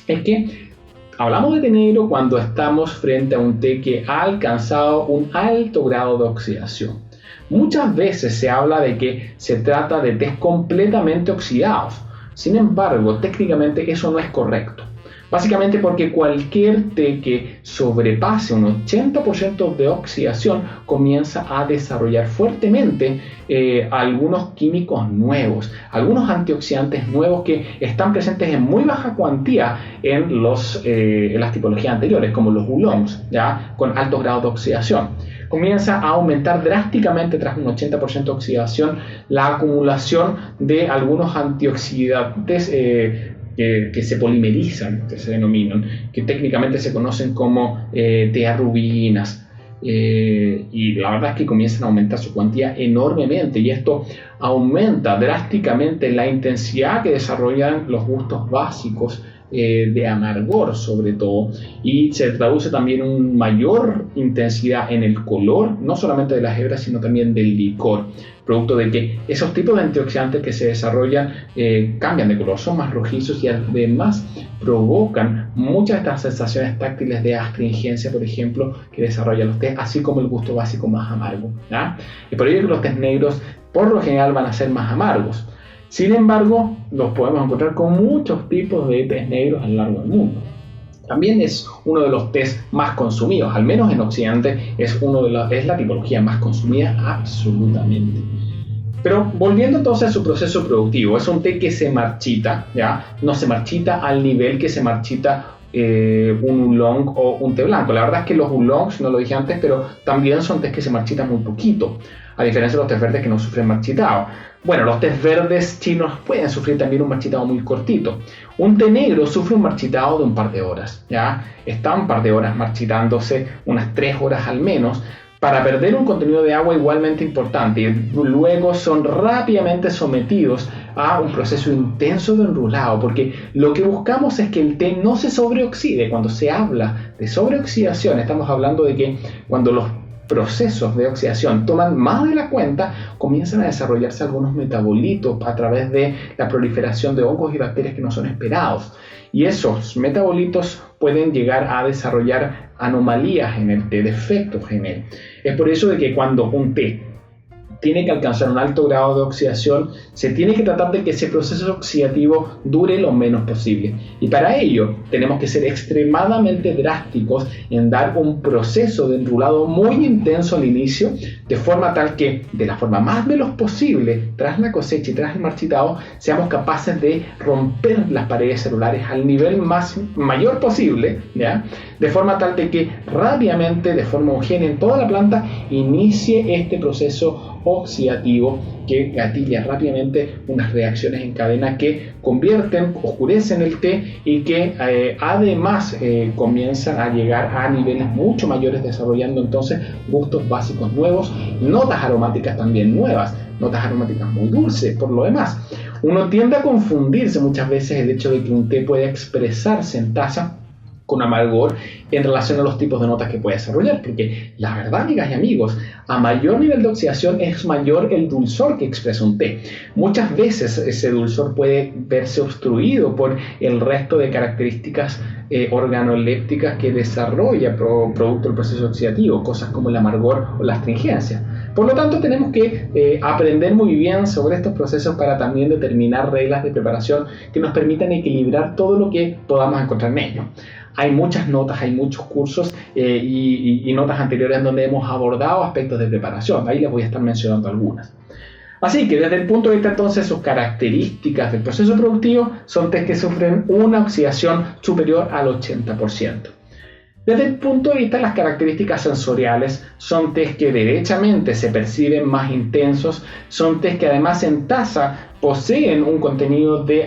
es que hablamos de té negro cuando estamos frente a un té que ha alcanzado un alto grado de oxidación. Muchas veces se habla de que se trata de tés completamente oxidados. Sin embargo, técnicamente eso no es correcto. Básicamente porque cualquier té que sobrepase un 80% de oxidación comienza a desarrollar fuertemente algunos químicos nuevos, algunos antioxidantes nuevos que están presentes en muy baja cuantía en las tipologías anteriores, como los oolongs, ¿ya? Con altos grados de oxidación. Comienza a aumentar drásticamente tras un 80% de oxidación la acumulación de algunos antioxidantes que se polimerizan, que se denominan, que técnicamente se conocen como tearrubinas. Y la verdad es que comienzan a aumentar su cuantía enormemente, y esto aumenta drásticamente la intensidad que desarrollan los gustos básicos de amargor, sobre todo, y se traduce también en una mayor intensidad en el color, no solamente de las hebras sino también del licor, producto de que esos tipos de antioxidantes que se desarrollan cambian de color, son más rojizos y además provocan muchas de estas sensaciones táctiles de astringencia, por ejemplo, que desarrollan los tés, así como el gusto básico más amargo, ¿ya? Y por ello que los tés negros por lo general van a ser más amargos. Sin embargo, los podemos encontrar con muchos tipos de tés negros a lo largo del mundo. También es uno de los tés más consumidos, al menos en Occidente es la tipología más consumida absolutamente. Pero volviendo entonces a su proceso productivo, es un té que se marchita, ¿ya? No se marchita al nivel que se marchita un oolong o un té blanco. La verdad es que los oolongs, no lo dije antes, pero también son tés que se marchitan muy poquito, a diferencia de los tés verdes que no sufren marchitado. Bueno, los tés verdes chinos pueden sufrir también un marchitado muy cortito. Un té negro sufre un marchitado de un par de horas, ¿ya? Está un par de horas marchitándose, unas 3 horas al menos, para perder un contenido de agua igualmente importante, y luego son rápidamente sometidos a un proceso intenso de enrulado, porque lo que buscamos es que el té no se sobreoxide. Cuando se habla de sobreoxidación, estamos hablando de que cuando los procesos de oxidación toman más de la cuenta, comienzan a desarrollarse algunos metabolitos a través de la proliferación de hongos y bacterias que no son esperados. Y esos metabolitos pueden llegar a desarrollar anomalías en el té, defectos en él. Es por eso de que cuando un té tiene que alcanzar un alto grado de oxidación, se tiene que tratar de que ese proceso oxidativo dure lo menos posible. Y para ello tenemos que ser extremadamente drásticos en dar un proceso de enrulado muy intenso al inicio, de forma tal que, de la forma más veloz posible, tras la cosecha y tras el marchitado, seamos capaces de romper las paredes celulares al nivel mayor posible, ¿ya? De forma tal de que rápidamente, de forma homogénea en toda la planta, inicie este proceso oxidativo que gatilla rápidamente unas reacciones en cadena que oscurecen el té y que además comienzan a llegar a niveles mucho mayores, desarrollando entonces gustos básicos nuevos, notas aromáticas también nuevas, notas aromáticas muy dulces. Por lo demás, uno tiende a confundirse muchas veces el hecho de que un té puede expresarse en taza con amargor en relación a los tipos de notas que puede desarrollar, porque la verdad, amigas y amigos, a mayor nivel de oxidación es mayor el dulzor que expresa un té. Muchas veces ese dulzor puede verse obstruido por el resto de características organolépticas que desarrolla producto del proceso oxidativo, cosas como el amargor o la astringencia. Por lo tanto, tenemos que aprender muy bien sobre estos procesos para también determinar reglas de preparación que nos permitan equilibrar todo lo que podamos encontrar en ello. Hay muchas notas, hay muchos cursos y notas anteriores en donde hemos abordado aspectos de preparación. Ahí les voy a estar mencionando algunas. Así que desde el punto de vista entonces sus características del proceso productivo son tés que sufren una oxidación superior al 80%. Desde el punto de vista de las características sensoriales, son tés que derechamente se perciben más intensos, son tés que además en taza poseen un contenido de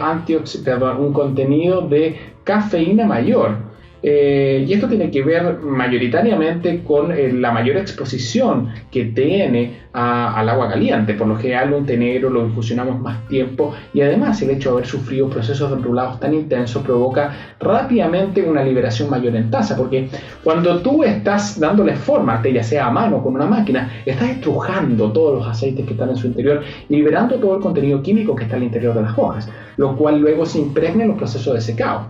cafeína mayor. Y esto tiene que ver mayoritariamente con la mayor exposición que tiene al agua caliente. Por lo general, un té negro lo infusionamos más tiempo, y además el hecho de haber sufrido procesos de enrulados tan intensos provoca rápidamente una liberación mayor en taza, porque cuando tú estás dándole forma a té, ya sea a mano o con una máquina, estás estrujando todos los aceites que están en su interior, liberando todo el contenido químico que está al interior de las hojas, lo cual luego se impregna en los procesos de secado.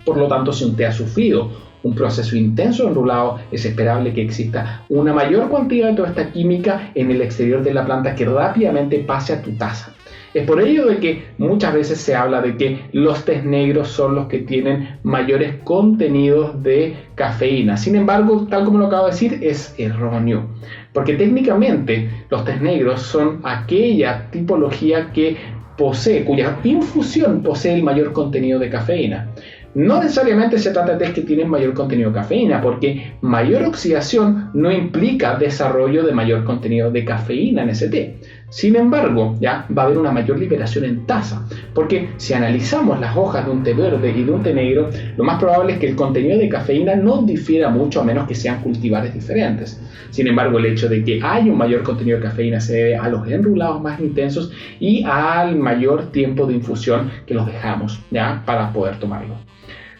Por lo tanto, si un té ha sufrido un proceso intenso de enrulado, es esperable que exista una mayor cantidad de toda esta química en el exterior de la planta que rápidamente pase a tu taza. Es por ello de que muchas veces se habla de que los tés negros son los que tienen mayores contenidos de cafeína. Sin embargo, tal como lo acabo de decir, es erróneo. Porque técnicamente los tés negros son aquella tipología cuya infusión posee el mayor contenido de cafeína. No necesariamente se trata de tés que tienen mayor contenido de cafeína, porque mayor oxidación no implica desarrollo de mayor contenido de cafeína en ese té. Sin embargo, ya va a haber una mayor liberación en taza, porque si analizamos las hojas de un té verde y de un té negro, lo más probable es que el contenido de cafeína no difiera mucho, a menos que sean cultivares diferentes. Sin embargo, el hecho de que haya un mayor contenido de cafeína se debe a los enrulados más intensos y al mayor tiempo de infusión que los dejamos, ¿ya?, para poder tomarlo.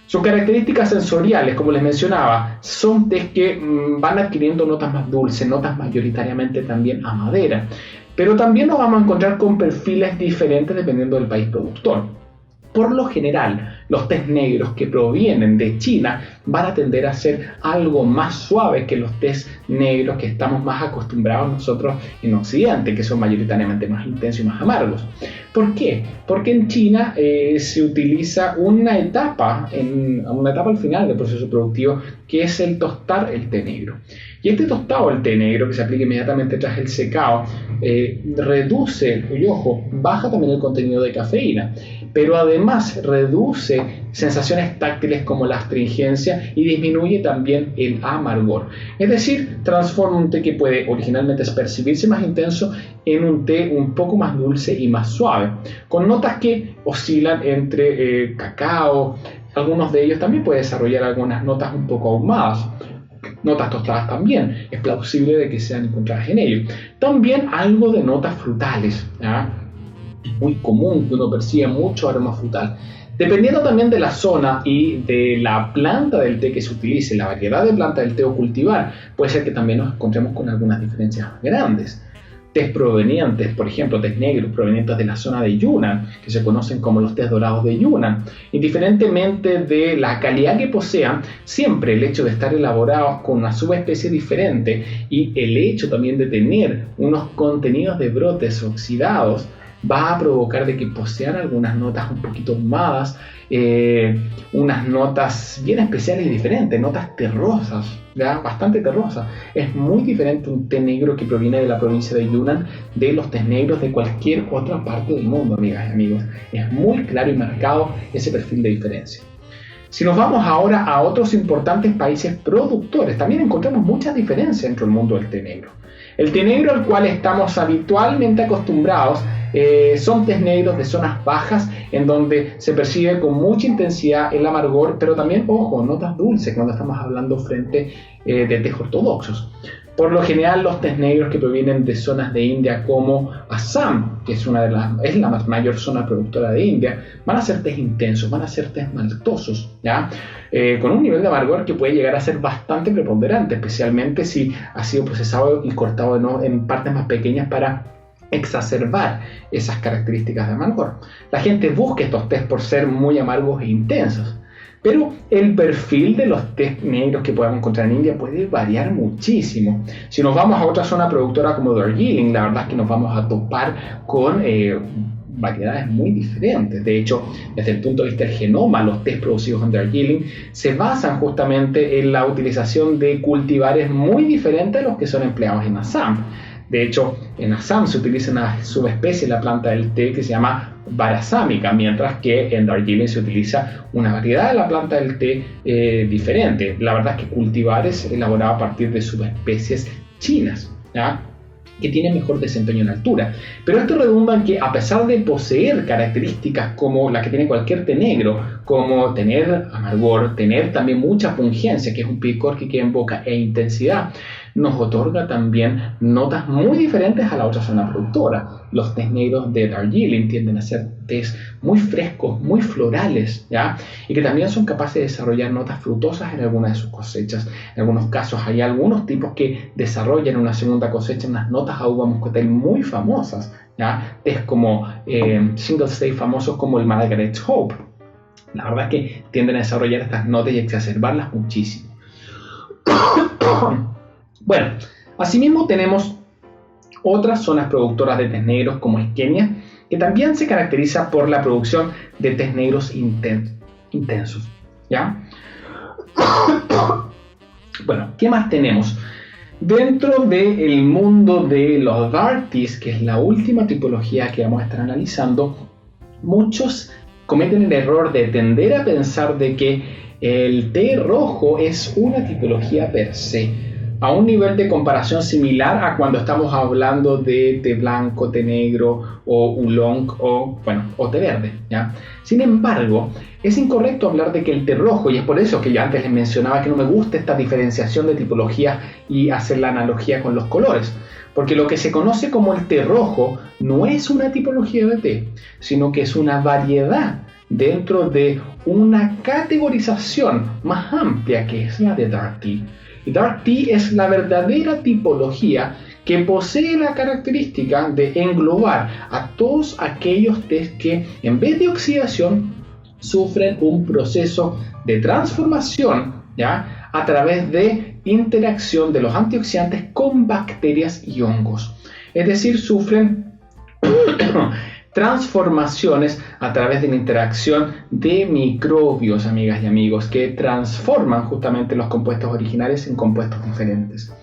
Sus características sensoriales, como les mencionaba, son tés que van adquiriendo notas más dulces, notas mayoritariamente también a madera. Pero también nos vamos a encontrar con perfiles diferentes dependiendo del país productor. Por lo general, los tés negros que provienen de China van a tender a ser algo más suaves que los tés negros que estamos más acostumbrados nosotros en Occidente, que son mayoritariamente más intensos y más amargos. ¿Por qué? Porque en China se utiliza una etapa al final del proceso productivo, que es el tostar el té negro. Y este tostado del té negro, que se aplica inmediatamente tras el secado, reduce, y ojo, baja también el contenido de cafeína, pero además reduce sensaciones táctiles como la astringencia y disminuye también el amargor. Es decir, transforma un té que puede originalmente percibirse más intenso en un té un poco más dulce y más suave, con notas que oscilan entre cacao. Algunos de ellos también pueden desarrollar algunas notas un poco ahumadas. Notas tostadas también, es plausible de que sean encontradas en ellos. También algo de notas frutales, ¿ya? Es muy común que uno perciba mucho aroma frutal. Dependiendo también de la zona y de la planta del té que se utilice, la variedad de planta del té o cultivar, puede ser que también nos encontremos con algunas diferencias grandes. Tés provenientes, por ejemplo, tés negros provenientes de la zona de Yunnan, que se conocen como los tés dorados de Yunnan. Indiferentemente de la calidad que posean, siempre el hecho de estar elaborados con una subespecie diferente y el hecho también de tener unos contenidos de brotes oxidados va a provocar de que posean algunas notas un poquito ahumadas, unas notas bien especiales y diferentes, notas terrosas, ¿ya? Bastante terrosas. Es muy diferente un té negro que proviene de la provincia de Yunnan de los tés negros de cualquier otra parte del mundo, amigas y amigos. Es muy claro y marcado ese perfil de diferencia. Si nos vamos ahora a otros importantes países productores, también encontramos muchas diferencias entre el mundo del té negro. El té negro al cual estamos habitualmente acostumbrados son tés negros de zonas bajas en donde se percibe con mucha intensidad el amargor, pero también, ojo, notas dulces cuando estamos hablando frente de tés ortodoxos. Por lo general, los tés negros que provienen de zonas de India como Assam, que es la mayor zona productora de India, van a ser tés intensos, van a ser tés maltosos, ¿ya? Con un nivel de amargor que puede llegar a ser bastante preponderante, especialmente si ha sido procesado y cortado en partes más pequeñas para exacerbar esas características de amargor. La gente busca estos tés por ser muy amargos e intensos. Pero el perfil de los tés negros que podemos encontrar en India puede variar muchísimo. Si nos vamos a otra zona productora como Darjeeling, la verdad es que nos vamos a topar con variedades muy diferentes. De hecho, desde el punto de vista del genoma, los tés producidos en Darjeeling se basan justamente en la utilización de cultivares muy diferentes a los que son empleados en Assam. De hecho, en Assam se utiliza una subespecie de la planta del té que se llama Barasámica, mientras que en Darjeeling se utiliza una variedad de la planta del té diferente. La verdad es que cultivares elaborados a partir de subespecies chinas, ¿ya?, que tienen mejor desempeño en altura. Pero esto redunda en que, a pesar de poseer características como la que tiene cualquier té negro, como tener amargor, tener también mucha pungencia, que es un picor que queda en boca, e intensidad, nos otorga también notas muy diferentes a la otra zona productora. Los tés negros de Darjeeling tienden a ser tés muy frescos, muy florales, ¿ya?, y que también son capaces de desarrollar notas frutosas en algunas de sus cosechas. En algunos casos hay algunos tipos que desarrollan en una segunda cosecha unas notas a uva moscatel muy famosas, ¿ya?, tés como single state famosos como el Margaret's Hope. La verdad es que tienden a desarrollar estas notas y exacerbarlas muchísimo. Bueno, asimismo tenemos otras zonas productoras de tés negros como es Kenia, que también se caracteriza por la producción de tés negros intensos, ¿ya? Bueno, ¿qué más tenemos? Dentro del mundo de los dark teas, que es la última tipología que vamos a estar analizando, muchos cometen el error de tender a pensar de que el té rojo es una tipología per se, a un nivel de comparación similar a cuando estamos hablando de té blanco, té negro o oolong o té verde, ¿ya? Sin embargo, es incorrecto hablar de que el té rojo, y es por eso que yo antes les mencionaba que no me gusta esta diferenciación de tipología y hacer la analogía con los colores, porque lo que se conoce como el té rojo no es una tipología de té, sino que es una variedad dentro de una categorización más amplia que es la de dark tea. Y dark tea es la verdadera tipología que posee la característica de englobar a todos aquellos tés que en vez de oxidación sufren un proceso de transformación, ¿ya?, a través de interacción de los antioxidantes con bacterias y hongos. Es decir, sufren transformaciones a través de la interacción de microbios, amigas y amigos, que transforman justamente los compuestos originales en compuestos diferentes.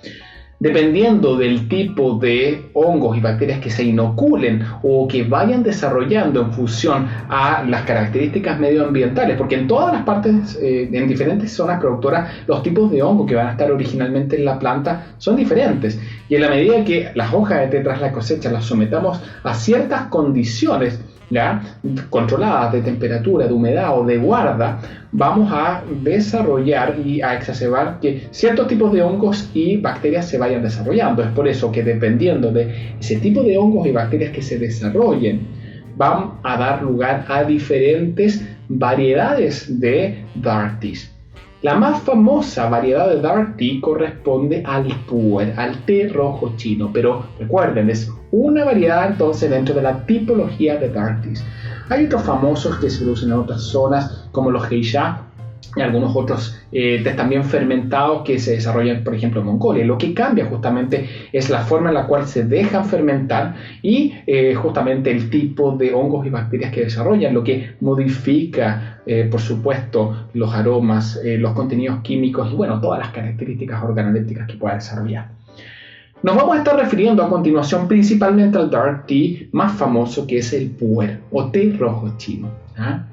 Dependiendo del tipo de hongos y bacterias que se inoculen o que vayan desarrollando en función a las características medioambientales, porque en todas las partes, en diferentes zonas productoras, los tipos de hongos que van a estar originalmente en la planta son diferentes. Y en la medida que las hojas de té tras la cosecha las sometamos a ciertas condiciones, ¿ya?, controladas de temperatura, de humedad o de guarda, vamos a desarrollar y a exacerbar que ciertos tipos de hongos y bacterias se vayan desarrollando. Es por eso que dependiendo de ese tipo de hongos y bacterias que se desarrollen, van a dar lugar a diferentes variedades de dark teas. La más famosa variedad de dark tea corresponde al pu'er, al té rojo chino, pero recuerden, es una variedad entonces dentro de la tipología de dark teas. Hay otros famosos que se producen en otras zonas como los geisha y algunos otros tés también fermentados que se desarrollan, por ejemplo, en Mongolia. Lo que cambia justamente es la forma en la cual se dejan fermentar y justamente el tipo de hongos y bacterias que desarrollan, lo que modifica, por supuesto, los aromas, los contenidos químicos y, bueno, todas las características organolépticas que pueda desarrollar. Nos vamos a estar refiriendo a continuación principalmente al dark tea más famoso, que es el pu'er o té rojo chino, ¿ah?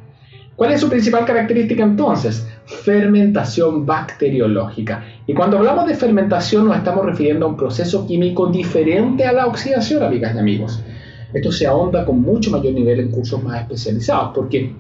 ¿Cuál es su principal característica entonces? Fermentación bacteriológica. Y cuando hablamos de fermentación nos estamos refiriendo a un proceso químico diferente a la oxidación, amigas y amigos. Esto se ahonda con mucho mayor nivel en cursos más especializados, porque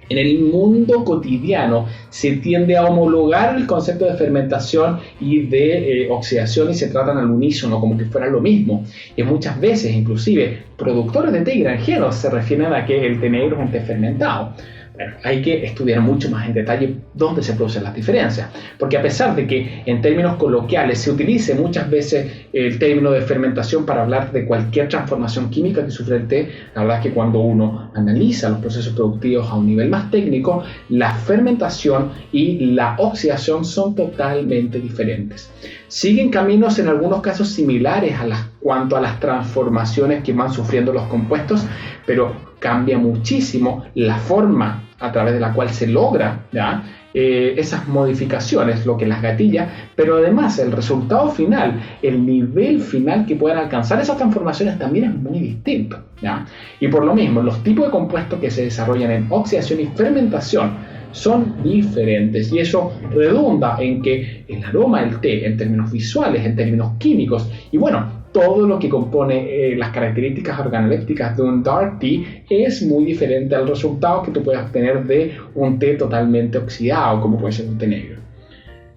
en el mundo cotidiano se tiende a homologar el concepto de fermentación y de oxidación y se tratan al unísono como que fuera lo mismo. Y muchas veces, inclusive, productores de té y granjeros se refieren a que el té negro es un té fermentado. Bueno, hay que estudiar mucho más en detalle dónde se producen las diferencias, porque a pesar de que en términos coloquiales se utilice muchas veces el término de fermentación para hablar de cualquier transformación química que sufre el té, la verdad es que cuando uno analiza los procesos productivos a un nivel más técnico, la fermentación y la oxidación son totalmente diferentes. Siguen caminos en algunos casos similares cuanto a las transformaciones que van sufriendo los compuestos, pero cambia muchísimo la forma a través de la cual se logra, ¿ya?, esas modificaciones, lo que las gatilla, pero además el resultado final, el nivel final que puedan alcanzar esas transformaciones también es muy distinto, ¿ya? Y por lo mismo, los tipos de compuestos que se desarrollan en oxidación y fermentación son diferentes, y eso redunda en que el aroma del té, en términos visuales, en términos químicos, y bueno, todo lo que compone las características organolépticas de un dark tea es muy diferente al resultado que tú puedes obtener de un té totalmente oxidado, como puede ser un té negro.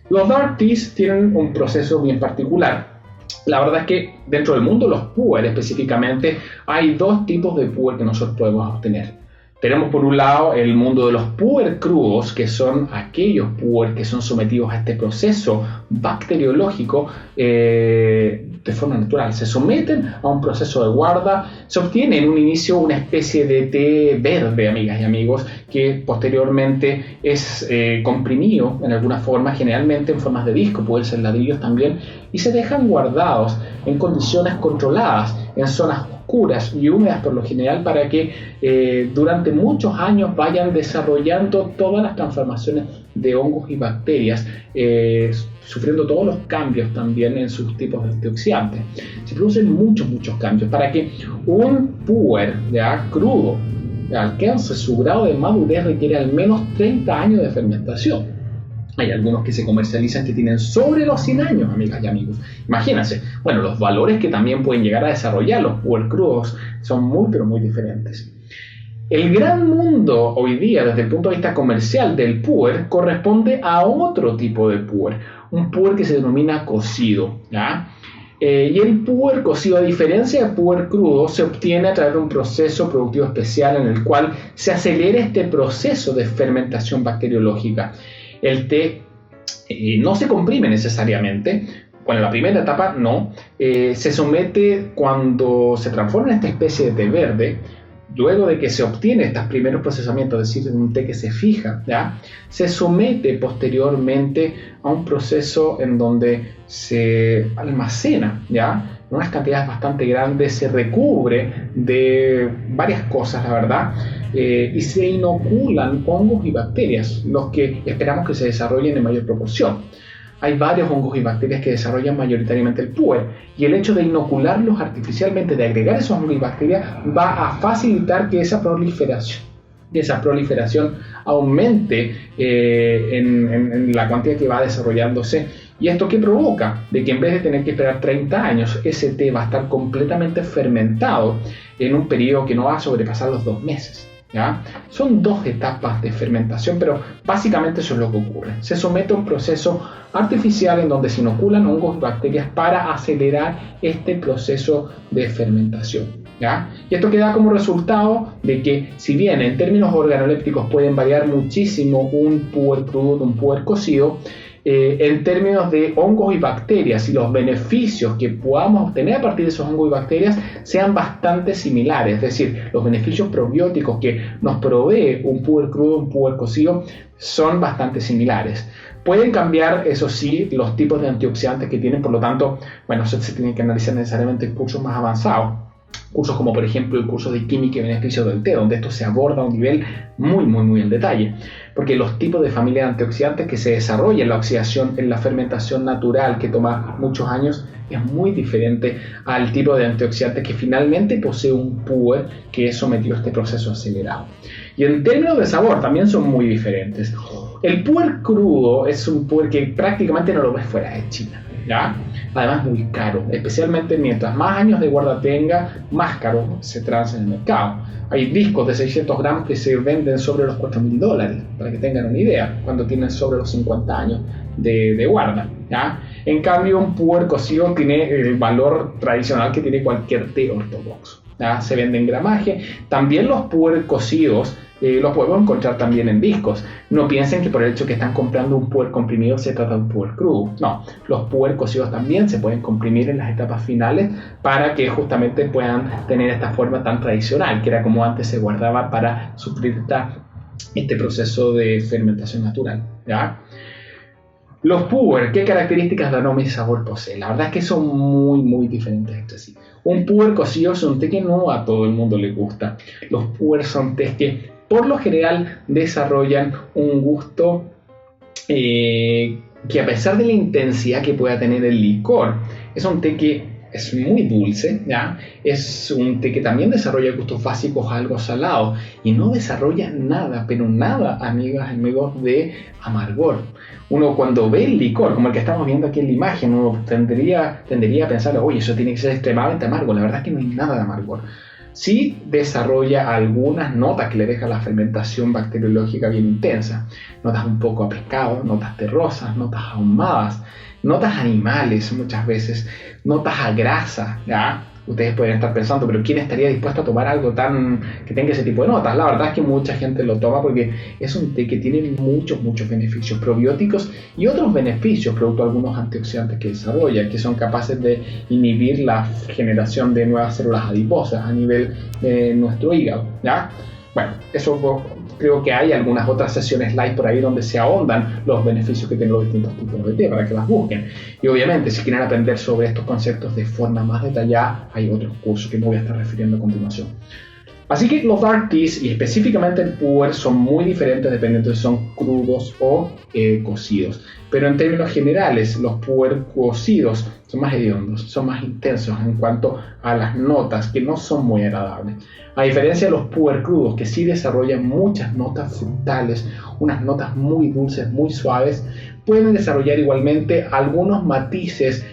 Los dark teas tienen un proceso bien particular. La verdad es que dentro del mundo, los pu'er específicamente, hay dos tipos de pu'er que nosotros podemos obtener. Tenemos por un lado el mundo de los puer crudos, que son aquellos puer que son sometidos a este proceso bacteriológico de forma natural. Se someten a un proceso de guarda, se obtiene en un inicio una especie de té verde, amigas y amigos, que posteriormente es comprimido en alguna forma, generalmente en formas de disco, pueden ser ladrillos también, y se dejan guardados en condiciones controladas, en zonas oscuras y húmedas por lo general, para que durante muchos años vayan desarrollando todas las transformaciones de hongos y bacterias, sufriendo todos los cambios también en sus tipos de antioxidantes. Se producen muchos cambios para que un puer crudo alcance su grado de madurez. Requiere al menos 30 años de fermentación. Hay algunos que se comercializan que tienen sobre los 100 años, amigas y amigos. Imagínense, bueno, los valores que también pueden llegar a desarrollar los puer crudos son muy diferentes. El gran mundo hoy día, desde el punto de vista comercial del puer, corresponde a otro tipo de puer, un puer que se denomina cocido, ¿ya? Y el puer cocido, a diferencia del puer crudo, se obtiene a través de un proceso productivo especial en el cual se acelera este proceso de fermentación bacteriológica. El té no se comprime necesariamente. Bueno, la primera etapa no. Se somete cuando se transforma en esta especie de té verde. Luego de que se obtiene estos primeros procesamientos, es decir, un té que se fija, ¿ya? Se somete posteriormente a un proceso en donde se almacena, ¿ya? En unas cantidades bastante grandes, se recubre de varias cosas, la verdad, y se inoculan hongos y bacterias, los que esperamos que se desarrollen en mayor proporción. Hay varios hongos y bacterias que desarrollan mayoritariamente el puer, y el hecho de inocularlos artificialmente, de agregar esos hongos y bacterias, va a facilitar que esa proliferación aumente en la cantidad que va desarrollándose. ¿Y esto qué provoca? De que en vez de tener que esperar 30 años, ese té va a estar completamente fermentado en un periodo que no va a sobrepasar los 2 meses. ¿Ya? Son 2 etapas de fermentación, pero básicamente eso es lo que ocurre. Se somete a un proceso artificial en donde se inoculan hongos y bacterias para acelerar este proceso de fermentación, ¿ya? Y esto queda como resultado de que, si bien en términos organolépticos pueden variar muchísimo un puer crudo de un puer cocido, en términos de hongos y bacterias y los beneficios que podamos obtener a partir de esos hongos y bacterias sean bastante similares. Es decir, los beneficios probióticos que nos provee un puer crudo, un puer cocido, son bastante similares. Pueden cambiar, eso sí, los tipos de antioxidantes que tienen, por lo tanto, bueno, eso se tiene que analizar necesariamente en cursos más avanzados. Cursos como, por ejemplo, el curso de química y beneficios del té, donde esto se aborda a un nivel muy en detalle, porque los tipos de familia de antioxidantes que se desarrollan en la oxidación, en la fermentación natural, que toma muchos años, es muy diferente al tipo de antioxidantes que finalmente posee un puer que es sometido a este proceso acelerado. Y en términos de sabor también son muy diferentes. El puer crudo es un puer que prácticamente no lo ves fuera de China, ¿ya? Además muy caro, especialmente mientras más años de guarda tenga, más caro se transa en el mercado. Hay discos de 600 gramos que se venden sobre los $4.000, para que tengan una idea, cuando tienen sobre los 50 años de guarda, ¿ya? En cambio, un puer cocido tiene el valor tradicional que tiene cualquier té ortodoxo, ¿ya? Se vende en gramaje. También los puer cocidos los podemos encontrar también en discos. No piensen que por el hecho que están comprando un puer comprimido se trata de un puer crudo. No, los puer cocidos también se pueden comprimir en las etapas finales para que justamente puedan tener esta forma tan tradicional, que era como antes se guardaba para suplir este proceso de fermentación natural, ¿ya? Los puer, ¿qué características de aroma y sabor poseen? La verdad es que son muy diferentes entre sí. Un puer cocido es un té que no a todo el mundo le gusta. Los puer son tés que por lo general desarrollan un gusto que, a pesar de la intensidad que pueda tener el licor, es un té que es muy dulce, ¿ya? Es un té que también desarrolla gustos básicos algo salados y no desarrolla nada, pero nada, amigas y amigos, de amargor. Uno, cuando ve el licor, como el que estamos viendo aquí en la imagen, uno tendería a pensar, oye, eso tiene que ser extremadamente amargo. La verdad es que no hay nada de amargor. Sí desarrolla algunas notas que le deja la fermentación bacteriológica bien intensa. Notas un poco a pescado, notas terrosas, notas ahumadas. notas animales muchas veces, notas a grasa, ¿ya? Ustedes pueden estar pensando, pero ¿quién estaría dispuesto a tomar algo que tenga ese tipo de notas? La verdad es que mucha gente lo toma porque es un té que tiene muchos beneficios probióticos y otros beneficios, producto de algunos antioxidantes que desarrolla, que son capaces de inhibir la generación de nuevas células adiposas a nivel de nuestro hígado, ¿ya? Bueno, eso creo que hay algunas otras sesiones live por ahí donde se ahondan los beneficios que tienen los distintos tipos de té para que las busquen. Y obviamente, si quieren aprender sobre estos conceptos de forma más detallada, hay otros cursos que me voy a estar refiriendo a continuación. Así que los dark teas y específicamente el puer son muy diferentes dependiendo de si son crudos o cocidos. Pero en términos generales, los puer cocidos son más hediondos, son más intensos en cuanto a las notas, que no son muy agradables. A diferencia de los puer crudos, que sí desarrollan muchas notas frutales, unas notas muy dulces, muy suaves, pueden desarrollar igualmente algunos matices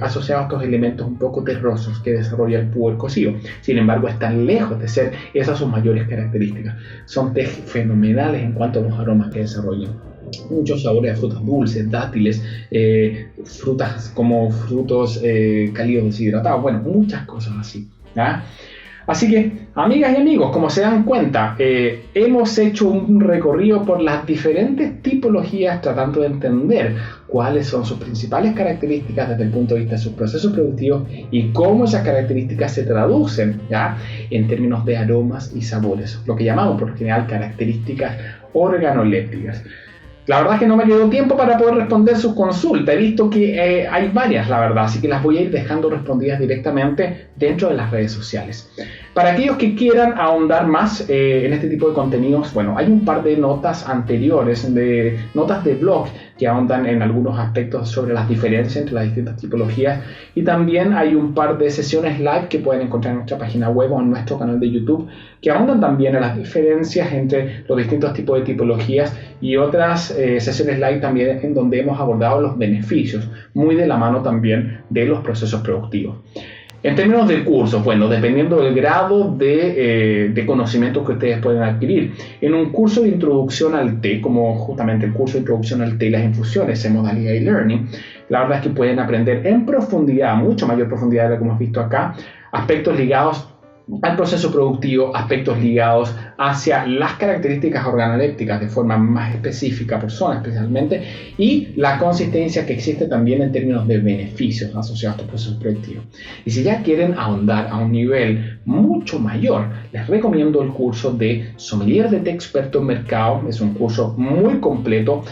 asociados a estos elementos un poco terrosos que desarrolla el puer cocido. Sin embargo, están lejos de ser esas sus mayores características. Son té fenomenales en cuanto a los aromas que desarrollan. Muchos sabores de frutas dulces, dátiles, frutas como frutos cálidos deshidratados, bueno, muchas cosas así, ¿ya? Así que, amigas y amigos, como se dan cuenta, hemos hecho un recorrido por las diferentes tipologías tratando de entender cuáles son sus principales características desde el punto de vista de sus procesos productivos y cómo esas características se traducen, ¿ya?, en términos de aromas y sabores, lo que llamamos por lo general características organolépticas. La verdad es que no me quedó tiempo para poder responder sus consultas. He visto que hay varias, la verdad, así que las voy a ir dejando respondidas directamente dentro de las redes sociales. Para aquellos que quieran ahondar más en este tipo de contenidos, bueno, hay un par de notas anteriores, de notas de blog que ahondan en algunos aspectos sobre las diferencias entre las distintas tipologías, y también hay un par de sesiones live que pueden encontrar en nuestra página web o en nuestro canal de YouTube que ahondan también en las diferencias entre los distintos tipos de tipologías, y otras sesiones live también en donde hemos abordado los beneficios, muy de la mano también de los procesos productivos. En términos de cursos, bueno, dependiendo del grado de conocimiento que ustedes pueden adquirir, en un curso de introducción al té, como justamente el curso de introducción al té y las infusiones en modalidad e-learning, la verdad es que pueden aprender en profundidad, mucho mayor profundidad de lo que hemos visto acá, aspectos ligados al proceso productivo, aspectos ligados hacia las características organolépticas de forma más específica por zona especialmente, y la consistencia que existe también en términos de beneficios asociados a estos procesos productivos. Y si ya quieren ahondar a un nivel mucho mayor, les recomiendo el curso de Sommelier de Té Experto en Mercado. Es un curso muy completo,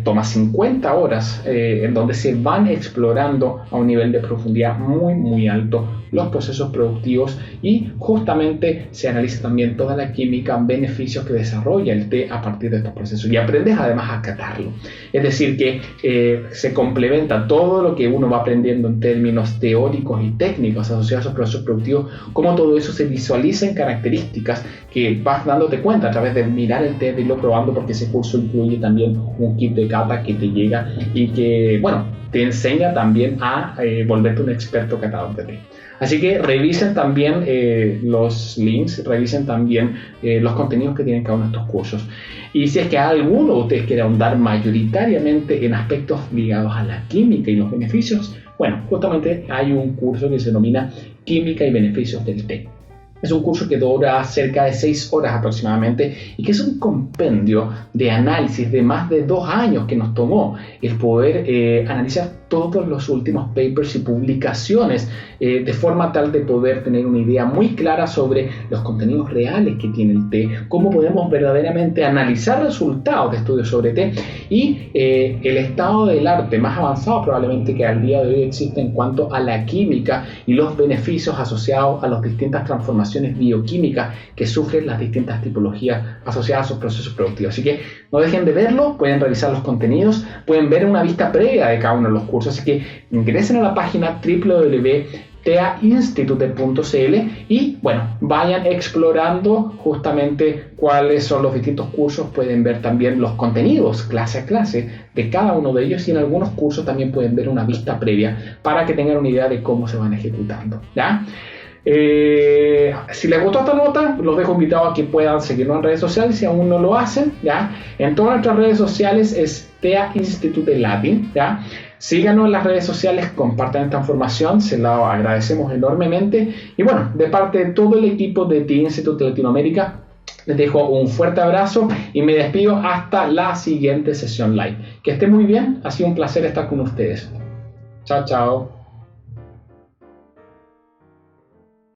toma 50 horas en donde se van explorando a un nivel de profundidad muy alto los procesos productivos, y justamente se analiza también toda la química, beneficios que desarrolla el té a partir de estos procesos, y aprendes además a catarlo. Es decir, que se complementa todo lo que uno va aprendiendo en términos teóricos y técnicos asociados a esos procesos productivos, como todo eso se visualiza en características que vas dándote cuenta a través de mirar el té, de irlo probando, porque ese curso incluye también un kit de cata que te llega y que, bueno, te enseña también a volverte un experto catador de té. Así que revisen también los links, revisen también los contenidos que tienen cada uno de estos cursos. Y si es que alguno de ustedes quiere ahondar mayoritariamente en aspectos ligados a la química y los beneficios, bueno, justamente hay un curso que se denomina Química y Beneficios del Té. Es un curso que dura cerca de 6 horas aproximadamente, y que es un compendio de análisis de más de 2 años que nos tomó el poder analizar todos los últimos papers y publicaciones de forma tal de poder tener una idea muy clara sobre los contenidos reales que tiene el té, cómo podemos verdaderamente analizar resultados de estudios sobre té y el estado del arte más avanzado probablemente que al día de hoy existe en cuanto a la química y los beneficios asociados a las distintas transformaciones bioquímicas que sufren las distintas tipologías asociadas a sus procesos productivos. Así que no dejen de verlo, pueden revisar los contenidos, pueden ver una vista previa de cada uno de los cursos, así que ingresen a la página www.teainstitute.cl y bueno, vayan explorando justamente cuáles son los distintos cursos. Pueden ver también los contenidos clase a clase de cada uno de ellos, y en algunos cursos también pueden ver una vista previa para que tengan una idea de cómo se van ejecutando, ¿ya? Si les gustó esta nota, los dejo invitados a que puedan seguirnos en redes sociales si aún no lo hacen, ¿ya? En todas nuestras redes sociales es TEA Institute Latin, ¿ya? Síganos en las redes sociales, compartan esta información, se la agradecemos enormemente. Y bueno, de parte de todo el equipo de TEA Institute Latinoamérica, les dejo un fuerte abrazo y me despido hasta la siguiente sesión live. Que esté muy bien, ha sido un placer estar con ustedes. Chao, chao.